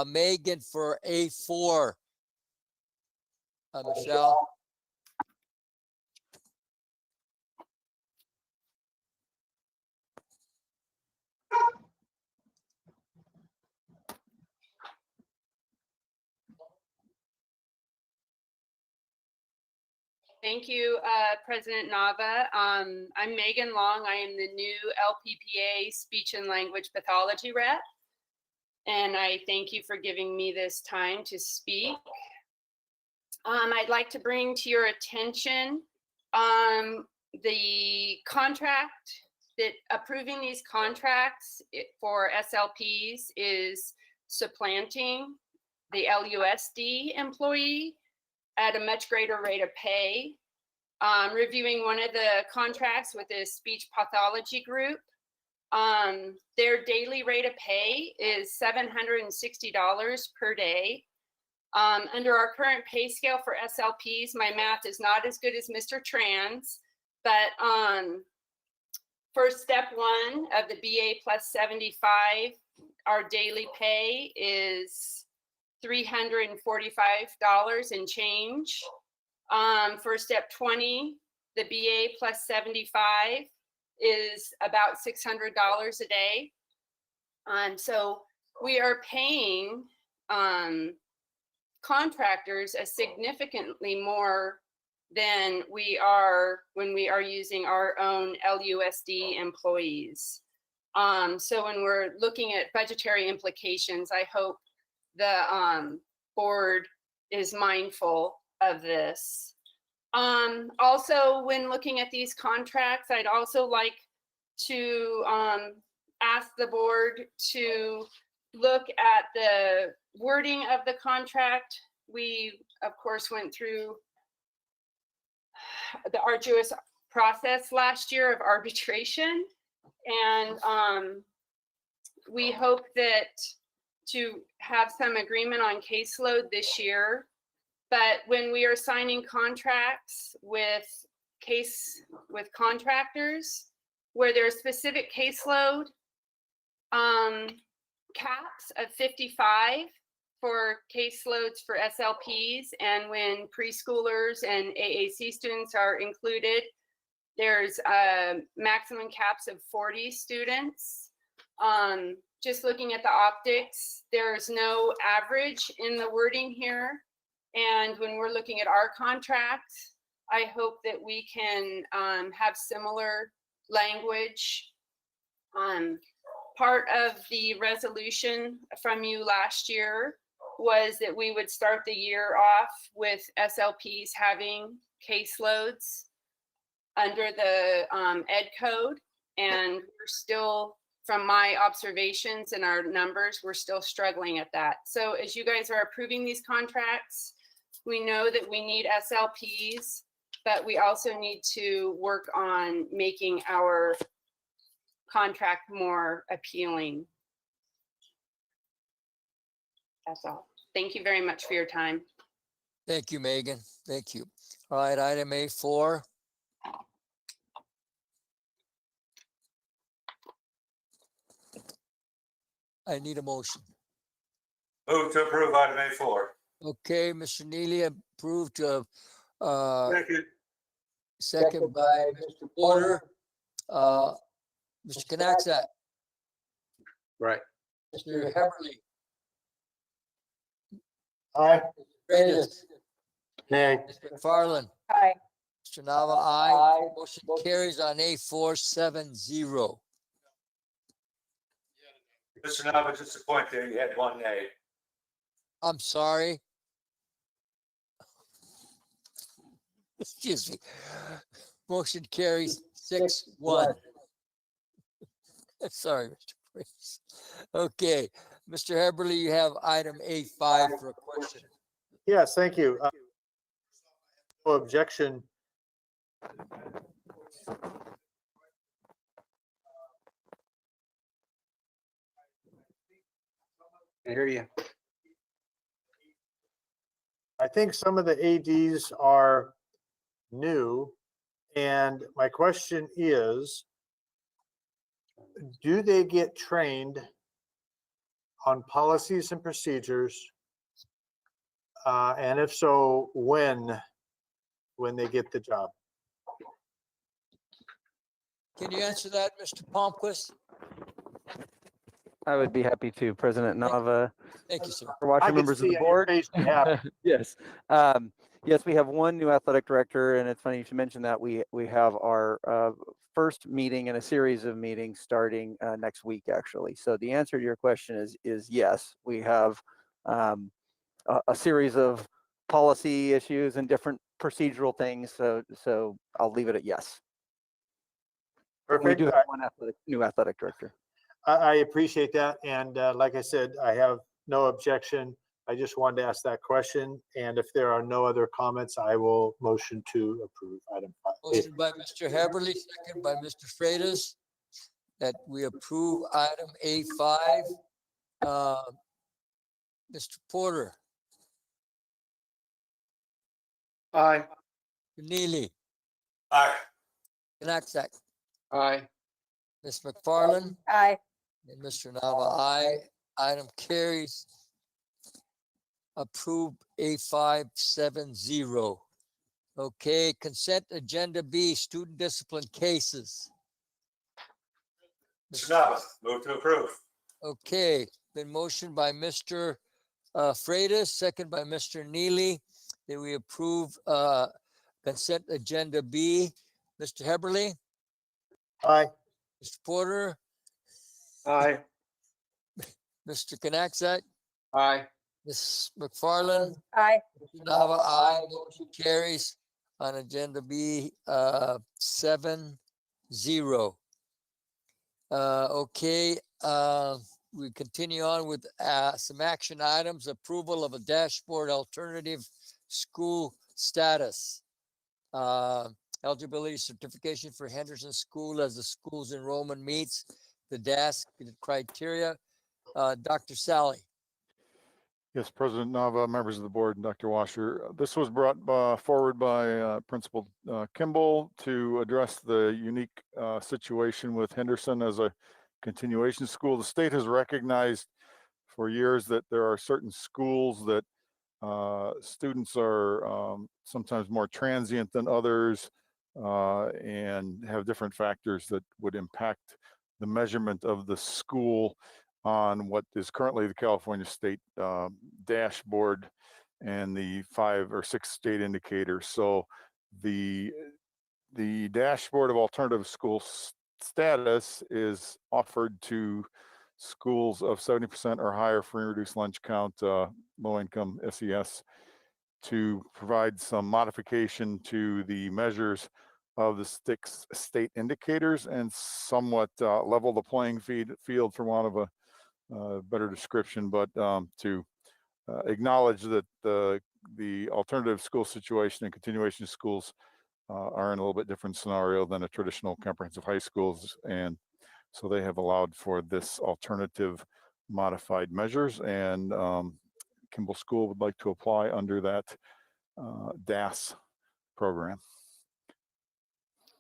Megan for A4. Michelle. Thank you, President Nava. I'm Megan Long. I am the new LPPA Speech and Language Pathology Rep. And I thank you for giving me this time to speak. I'd like to bring to your attention the contract that approving these contracts for SLPs is supplanting the LUSD employee at a much greater rate of pay. Reviewing one of the contracts with the speech pathology group, their daily rate of pay is $760 per day. Under our current pay scale for SLPs, my math is not as good as Mr. Trans, but for step one of the BA plus 75, our daily pay is $345 and change. For step 20, the BA plus 75 is about $600 a day. So we are paying contractors a significantly more than we are when we are using our own LUSD employees. So when we're looking at budgetary implications, I hope the board is mindful of this. Also, when looking at these contracts, I'd also like to ask the board to look at the wording of the contract. We, of course, went through the arduous process last year of arbitration, and we hope that to have some agreement on caseload this year. But when we are signing contracts with contractors where there's specific caseload caps of 55 for caseloads for SLPs, and when preschoolers and AAC students are included, there's maximum caps of 40 students. Just looking at the optics, there's no average in the wording here. And when we're looking at our contract, I hope that we can have similar language. Part of the resolution from you last year was that we would start the year off with SLPs having caseloads under the ed code. And we're still, from my observations and our numbers, we're still struggling at that. So as you guys are approving these contracts, we know that we need SLPs, but we also need to work on making our contract more appealing. That's all. Thank you very much for your time. Thank you, Megan. Thank you. All right, item A4. I need a motion. Move to approve item A4. Okay, Mr. Neely approved to Second. second by Mr. Porter. Mr. Knacksack, Right. Mr. Heberly. Aye. Freitas, Nay. Ms. McFarland, Aye. Mr. Nava, aye. Motion carries on A470. Mr. Nava, just a point there, you had one nay. I'm sorry. Excuse me. Motion carries 6-1. Sorry, Mr. Priest. Okay, Mr. Heberly, you have item A5 for a question. Yes, thank you. No objection. I hear you. I think some of the ADs are new. And my question is, do they get trained on policies and procedures? And if so, when they get the job? Can you answer that, Mr. Palmquist? I would be happy to, President Nava. Thank you, sir. Watcher members of the board. Yes. Yes, we have one new athletic director, and it's funny you should mention that. We have our first meeting in a series of meetings starting next week, actually. So the answer to your question is yes. We have a series of policy issues and different procedural things. So I'll leave it at yes. Perfect. We do have one new athletic director. I appreciate that. And like I said, I have no objection. I just wanted to ask that question. And if there are no other comments, I will motion to approve item 5. Motion by Mr. Heberly, second by Mr. Freitas, that we approve item A5. Mr. Porter, Aye. Neely, Aye. Knacksack, Aye. Ms. McFarland, Aye. and Mr. Nava, aye. Item carries. Approved A570. Okay, consent agenda B, student discipline cases. Mr. Nava, move to approve. Okay, been motioned by Mr. Freitas, second by Mr. Neely, that we approve consent agenda B. Mr. Heberly, Aye. Mr. Porter, Aye. Mr. Knacksack, Aye. Ms. McFarland, Aye. Mr. Nava, aye. Motion carries on agenda B 7-0. Okay, we continue on with some action items. Approval of a dashboard alternative school status. Eligibility certification for Henderson School as the school's enrollment meets the DASC criteria. Dr. Sally. Yes, President Nava, members of the board, and Dr. Washer. This was brought forward by Principal Kimball to address the unique situation with Henderson as a continuation school. The state has recognized for years that there are certain schools that students are sometimes more transient than others and have different factors that would impact the measurement of the school on what is currently the California State dashboard and the 5 or 6 state indicators. So the dashboard of alternative school status is offered to schools of 70% or higher free and reduced lunch count, low income SES, to provide some modification to the measures of the state indicators and somewhat level the playing field for want of a better description, but to acknowledge that the alternative school situation and continuation schools are in a little bit different scenario than a traditional comprehensive high schools, and so they have allowed for this alternative modified measures, and Kimball School would like to apply under that DAS program.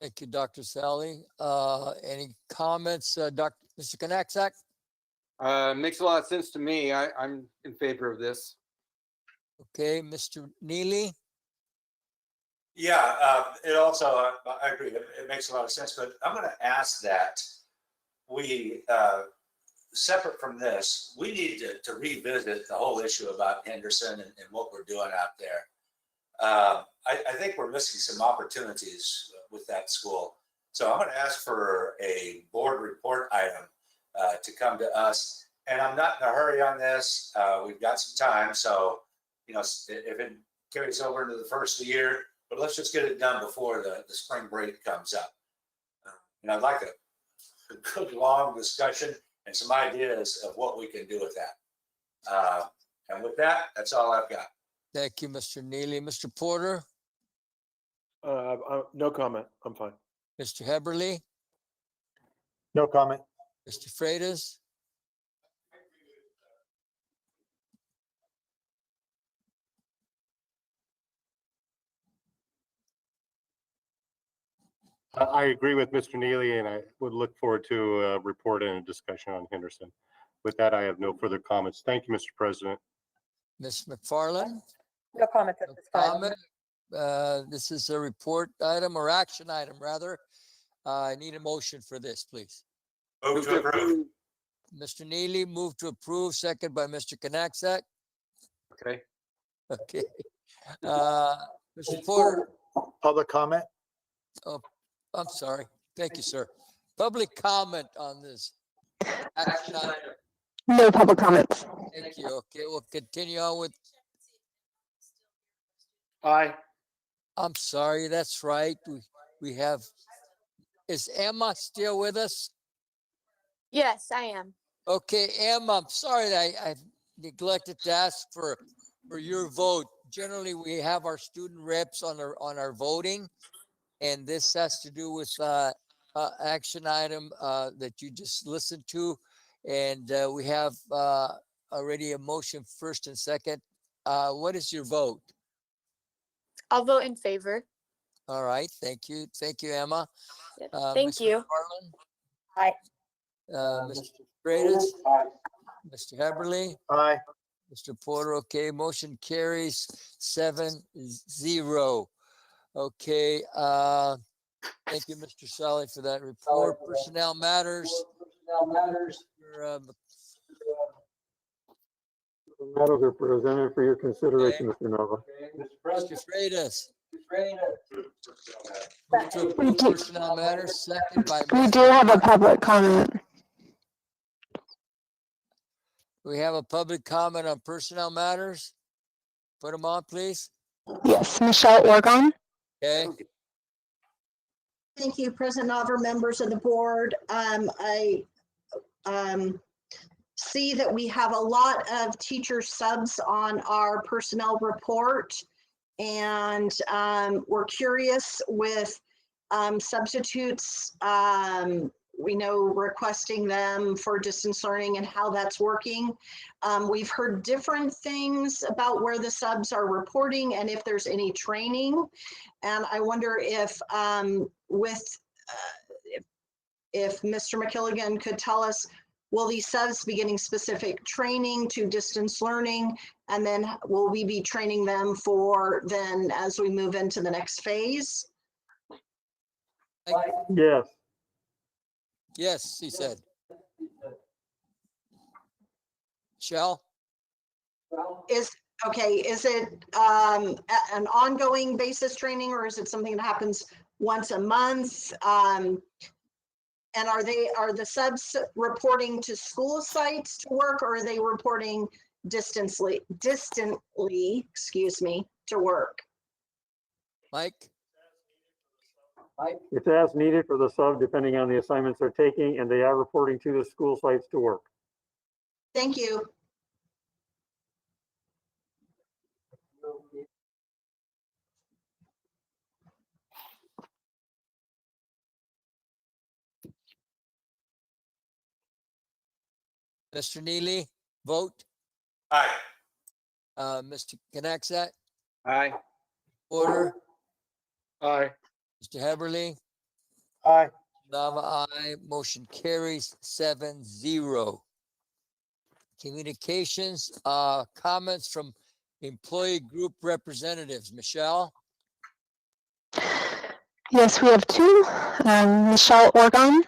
Thank you, Dr. Sally. Any comments, Mr. Knacksack? Makes a lot of sense to me. I'm in favor of this. Okay, Mr. Neely? Yeah, it also, I agree, it makes a lot of sense, but I'm going to ask that we separate from this, we need to revisit the whole issue about Henderson and what we're doing out there. I think we're missing some opportunities with that school. So I'm going to ask for a board report item to come to us. And I'm not in a hurry on this. We've got some time. So, you know, if it carries over into the first of the year, but let's just get it done before the spring break comes up. And I'd like a good long discussion and some ideas of what we can do with that. And with that, that's all I've got. Thank you, Mr. Neely. Mr. Porter, No comment. I'm fine. Mr. Heberly, No comment. Mr. Freitas, I agree with Mr. Neely, and I would look forward to a report and a discussion on Henderson. With that, I have no further comments. Thank you, Mr. President. Ms. McFarland. No comments at this time. Comment. This is a report item or action item, rather. I need a motion for this, please. Move to approve. Mr. Neely, move to approve, second by Mr. Knaxat. Okay. Okay. Mr. Porter. Public comment? Oh, I'm sorry. Thank you, sir. Public comment on this action item. No public comments. Thank you. Okay, we'll continue on with. Aye. I'm sorry, that's right. We have, is Emma still with us? Yes, I am. Okay, Emma, I'm sorry that I neglected to ask for your vote. Generally, we have our student reps on our voting, and this has to do with action item that you just listened to, and we have already a motion first and second. What is your vote? I'll vote in favor. All right, thank you, Emma. Yep. Thank Mr. you. McFarland, Aye. Mr. Freitas, Mr. Heberly, Aye. Mr. Porter. Okay, motion carries 7-0. Okay, thank you, Mr. Sally, for that report. Personnel matters. Matters are presented for your consideration, Mr. Nova. Mr. Freitas. Move to approve personnel matters, second by. We do have a public comment. We have a public comment on personnel matters. Put them on, please. Yes, Michelle Orgon. Okay. Thank you, President Nover, members of the board. I see that we have a lot of teacher subs on our personnel report, and we're curious with substitutes. We know requesting them for distance learning and how that's working. We've heard different things about where the subs are reporting and if there's any training. And I wonder if if Mr. McKilligan could tell us, will these subs be getting specific training to distance learning? And then will we be training them for then as we move into the next phase? Yes. Yes, he said. Michelle? Is it an ongoing basis training, or is it something that happens once a month? And are the subs reporting to school sites to work, or are they reporting distantly, excuse me, to work? Mike? It's as needed for the sub, depending on the assignments they're taking, and they are reporting to the school sites to work. Thank you. Mr. Neely, vote. Aye. Mr. Knaxat? Aye. Porter? Aye. Mr. Heberly? Aye. Nava, aye. Motion carries 7-0. Communications, comments from employee group representatives. Michelle? Yes, we have two. Michelle Orgon.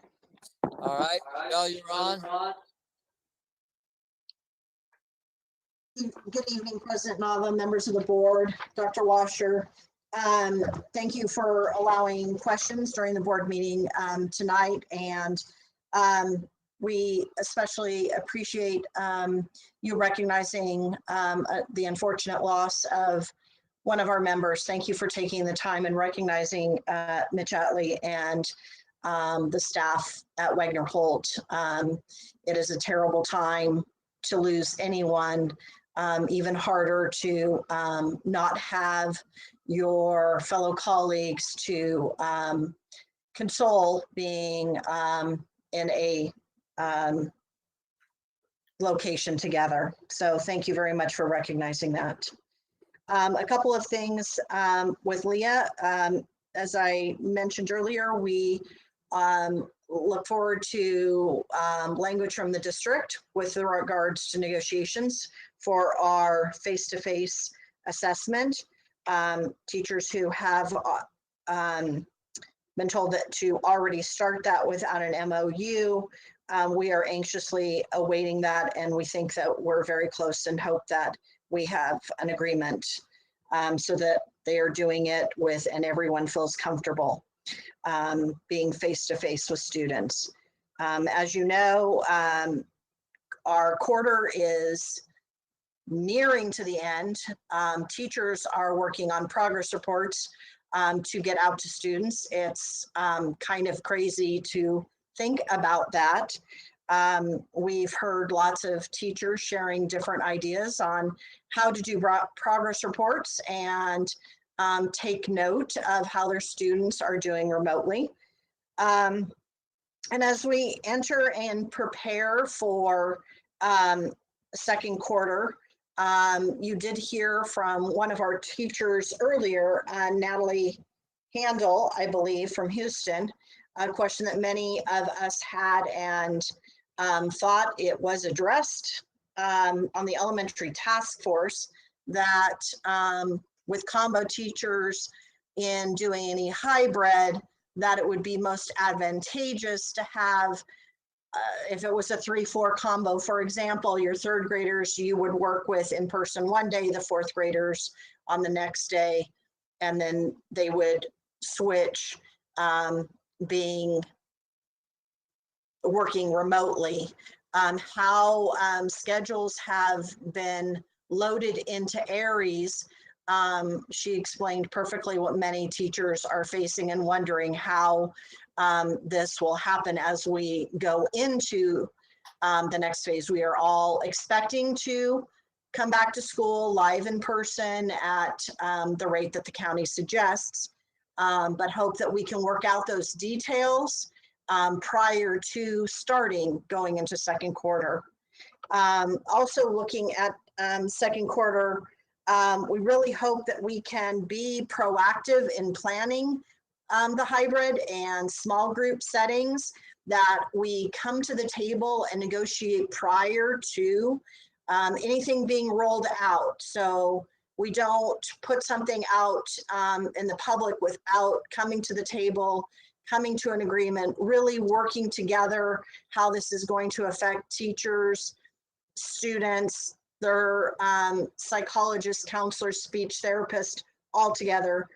All right, Michelle, you're on. Good evening, President Nava, members of the board, Dr. Washer. Thank you for allowing questions during the board meeting tonight. And we especially appreciate you recognizing the unfortunate loss of one of our members. Thank you for taking the time and recognizing Mitch Utley and the staff at Wagner Holt. It is a terrible time to lose anyone. Even harder to not have your fellow colleagues to console being in a location together. So thank you very much for recognizing that. A couple of things with Leah. As I mentioned earlier, we look forward to language from the district with regards to negotiations for our face-to-face assessment. Teachers who have been told that to already start that without an MOU, we are anxiously awaiting that, and we think that we're very close and hope that we have an agreement so that they are doing it with and everyone feels comfortable being face-to-face with students. As you know, our quarter is nearing to the end. Teachers are working on progress reports to get out to students. It's kind of crazy to think about that. We've heard lots of teachers sharing different ideas on how to do progress reports and take note of how their students are doing remotely. And as we enter and prepare for second quarter, you did hear from one of our teachers earlier, Natalie Handel, I believe, from Houston, a question that many of us had and thought it was addressed on the elementary task force, that with combo teachers in doing any hybrid, that it would be most advantageous to have, if it was a 3-4 combo, for example, your third graders you would work with in person one day, the fourth graders on the next day, and then they would switch working remotely. How schedules have been loaded into Aries, she explained perfectly what many teachers are facing and wondering how this will happen as we go into the next phase. We are all expecting to come back to school live in person at the rate that the county suggests, but hope that we can work out those details prior to starting going into second quarter. Also looking at second quarter, we really hope that we can be proactive in planning the hybrid and small group settings, that we come to the table and negotiate prior to anything being rolled out. So we don't put something out in the public without coming to the table, coming to an agreement, really working together how this is going to affect teachers, students, their psychologists, counselors, speech therapists, all together.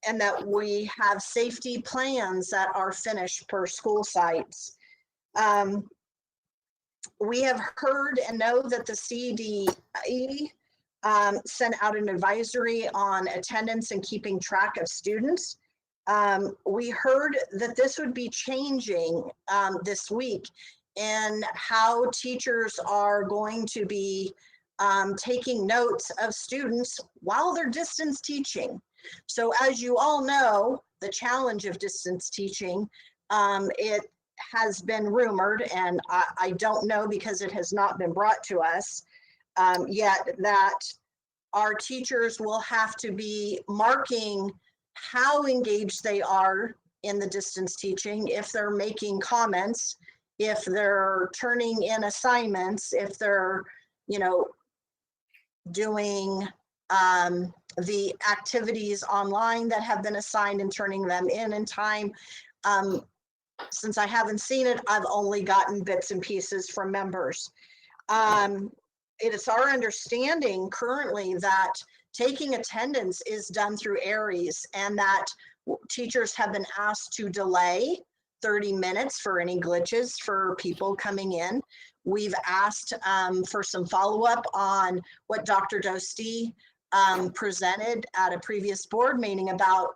And that we have safety plans that are finished per school sites. We have heard and know that the CDE sent out an advisory on attendance and keeping track of students. We heard that this would be changing this week, and how teachers are going to be taking notes of students while they're distance teaching. So as you all know, the challenge of distance teaching, it has been rumored, and I don't know because it has not been brought to us yet, that our teachers will have to be marking how engaged they are in the distance teaching, if they're making comments, if they're turning in assignments, if they're, doing the activities online that have been assigned and turning them in time. Since I haven't seen it, I've only gotten bits and pieces from members. it is our understanding currently that taking attendance is done through Aries, and that teachers have been asked to delay 30 minutes for any glitches for people coming in. We've asked for some follow-up on what Dr. Dosti presented at a previous board meeting about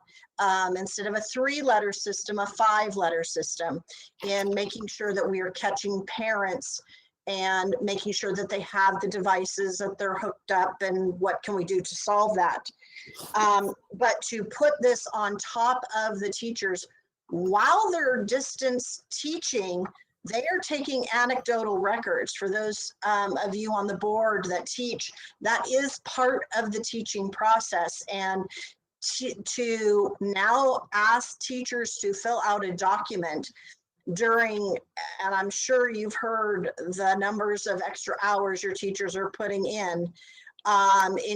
instead of a 3-letter system, a 5-letter system, and making sure that we are catching parents and making sure that they have the devices, that they're hooked up, and what can we do to solve that. But to put this on top of the teachers while they're distance teaching, they are taking anecdotal records. For those of you on the board that teach, that is part of the teaching process. And to now ask teachers to fill out a document during, and I'm sure you've heard the numbers of extra hours your teachers are putting in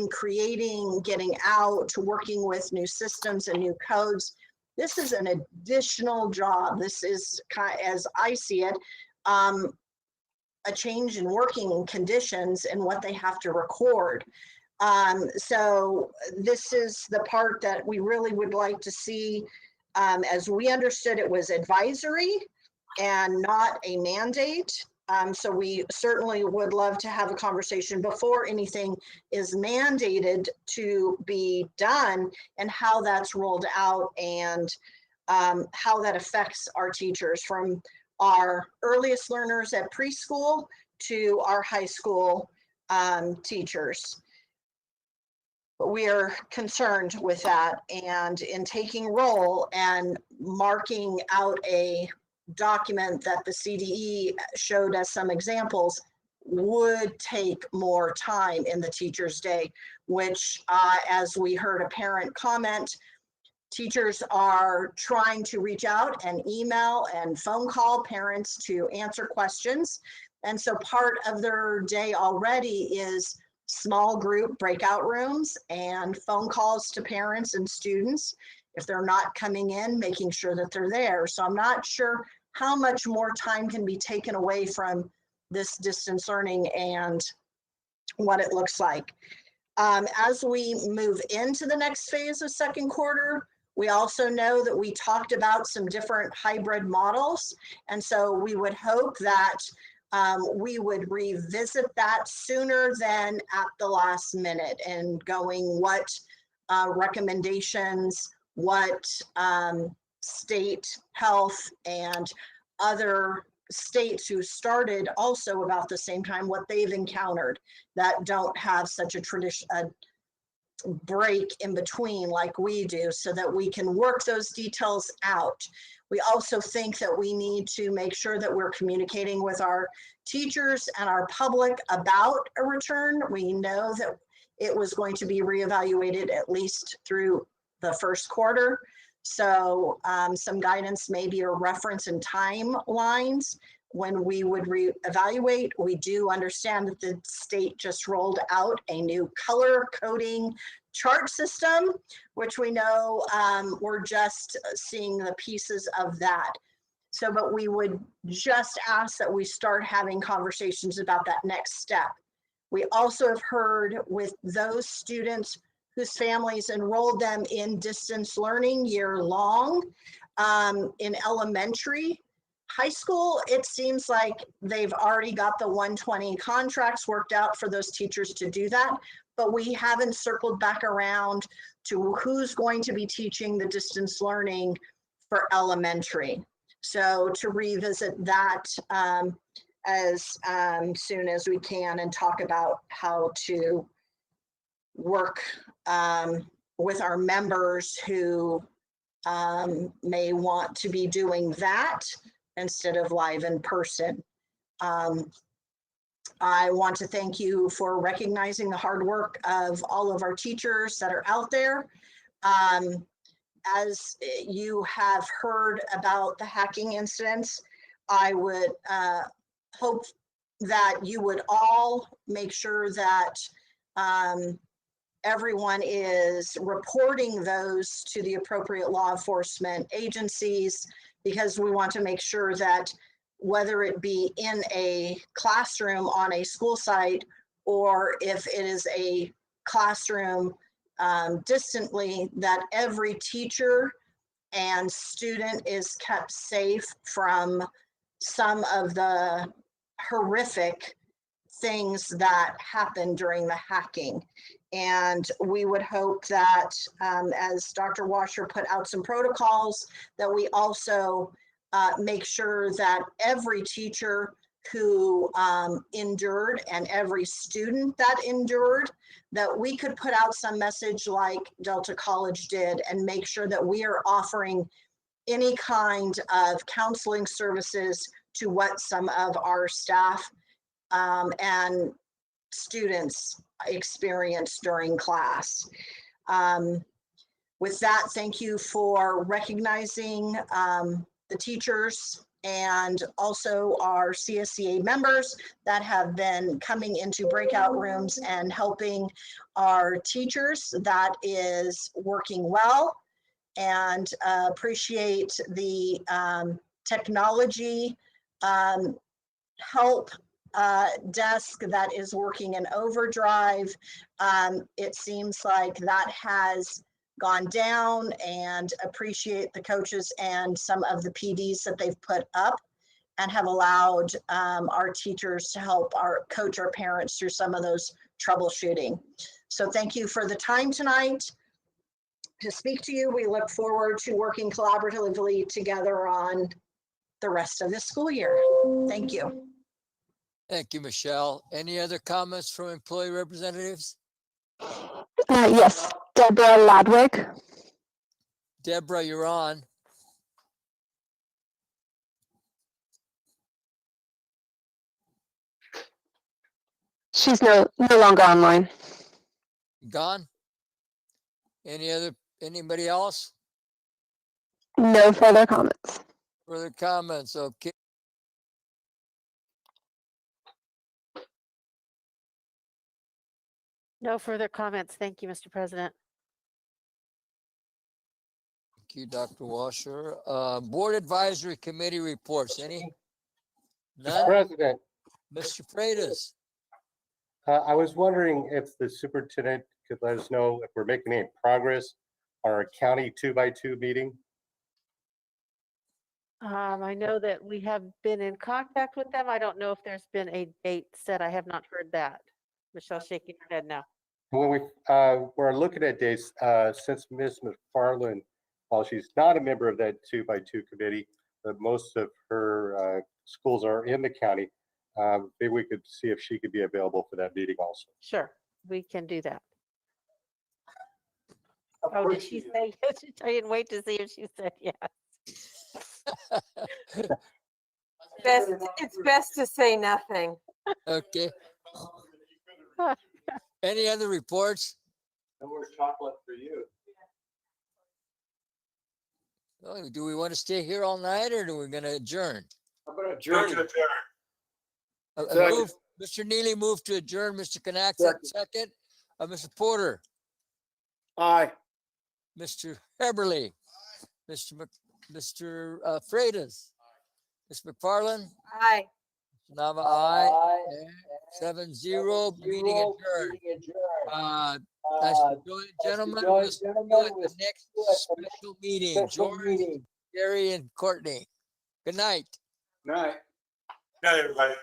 creating, getting out, working with new systems and new codes. This is an additional job. This is, as I see it, a change in working conditions and what they have to record. So this is the part that we really would like to see. As we understood, it was advisory and not a mandate. So we certainly would love to have a conversation before anything is mandated to be done, and how that's rolled out, and how that affects our teachers, from our earliest learners at preschool to our high school teachers. But we are concerned with that, and in taking roll and marking out a document that the CDE showed us some examples would take more time in the teacher's day, which as we heard a parent comment, teachers are trying to reach out and email and phone call parents to answer questions. And so part of their day already is small group breakout rooms and phone calls to parents and students. If they're not coming in, making sure that they're there. So I'm not sure how much more time can be taken away from this distance learning and what it looks like. As we move into the next phase of second quarter, we also know that we talked about some different hybrid models. And so we would hope that we would revisit that sooner than at the last minute, and going what recommendations, what state health and other states who started also about the same time, what they've encountered that don't have such a break in between like we do, so that we can work those details out. We also think that we need to make sure that we're communicating with our teachers and our public about a return. We know that it was going to be reevaluated at least through the first quarter. So some guidance, maybe a reference in timelines when we would reevaluate. We do understand that the state just rolled out a new color coding chart system, which we know we're just seeing the pieces of that. So, but we would just ask that we start having conversations about that next step. We also have heard with those students whose families enrolled them in distance learning year long in elementary. High school, it seems like they've already got the 120 contracts worked out for those teachers to do that, but we haven't circled back around to who's going to be teaching the distance learning for elementary. So to revisit that as soon as we can, and talk about how to work with our members who may want to be doing that instead of live in person. I want to thank you for recognizing the hard work of all of our teachers that are out there. As you have heard about the hacking incidents, I would hope that you would all make sure that everyone is reporting those to the appropriate law enforcement agencies, because we want to make sure that whether it be in a classroom on a school site or if it is a classroom distantly, that every teacher and student is kept safe from some of the horrific things that happen during the hacking. And we would hope that, as Dr. Washer put out some protocols, that we also make sure that every teacher who endured and every student that endured, that we could put out some message like Delta College did and make sure that we are offering any kind of counseling services to what some of our staff and students experience during class. With that, thank you for recognizing the teachers and also our CSCA members that have been coming into breakout rooms and helping our teachers. That is working well, and appreciate the technology help desk that is working in overdrive. It seems like that has gone down, and appreciate the coaches and some of the PDs that they've put up and have allowed our teachers to help coach our parents through some of those troubleshooting. So thank you for the time tonight to speak to you. We look forward to working collaboratively together on the rest of this school year. Thank you. Thank you, Michelle. Any other comments from employee representatives? Yes, Deborah Ladwig. Deborah, you're on. She's no longer online. Gone? Anybody else? No further comments. Further comments? Okay. No further comments. Thank you, Mr. President. Thank you, Dr. Washer. Board Advisory Committee reports. Any? None? President, Mr. Freitas. I was wondering if the superintendent could let us know if we're making any progress on our county 2x2 meeting. I know that we have been in contact with them. I don't know if there's been a date set. I have not heard that. Michelle's shaking her head now. When we're looking at dates, since Ms. McFarland, while she's not a member of that 2x2 committee, but most of her schools are in the county, maybe we could see if she could be available for that meeting also. Sure, we can do that. Oh, did she say yes? I didn't wait to see if she said yes. It's best to say nothing. Okay. Any other reports? No more chocolate for you. Oh, do we want to stay here all night, or do we going to adjourn? How about adjourn? Mr. Neely moved to adjourn. Mr. Knack, second. Mr. Porter. Aye. Mr. Heberly. Mr. Freitas. Ms. McFarland. Aye. Nava, aye. 7-0. Meeting adjourned. Nice to join, gentlemen. We'll see you at the next special meeting. George, Gary, and Courtney. Good night. Night. Night, everybody.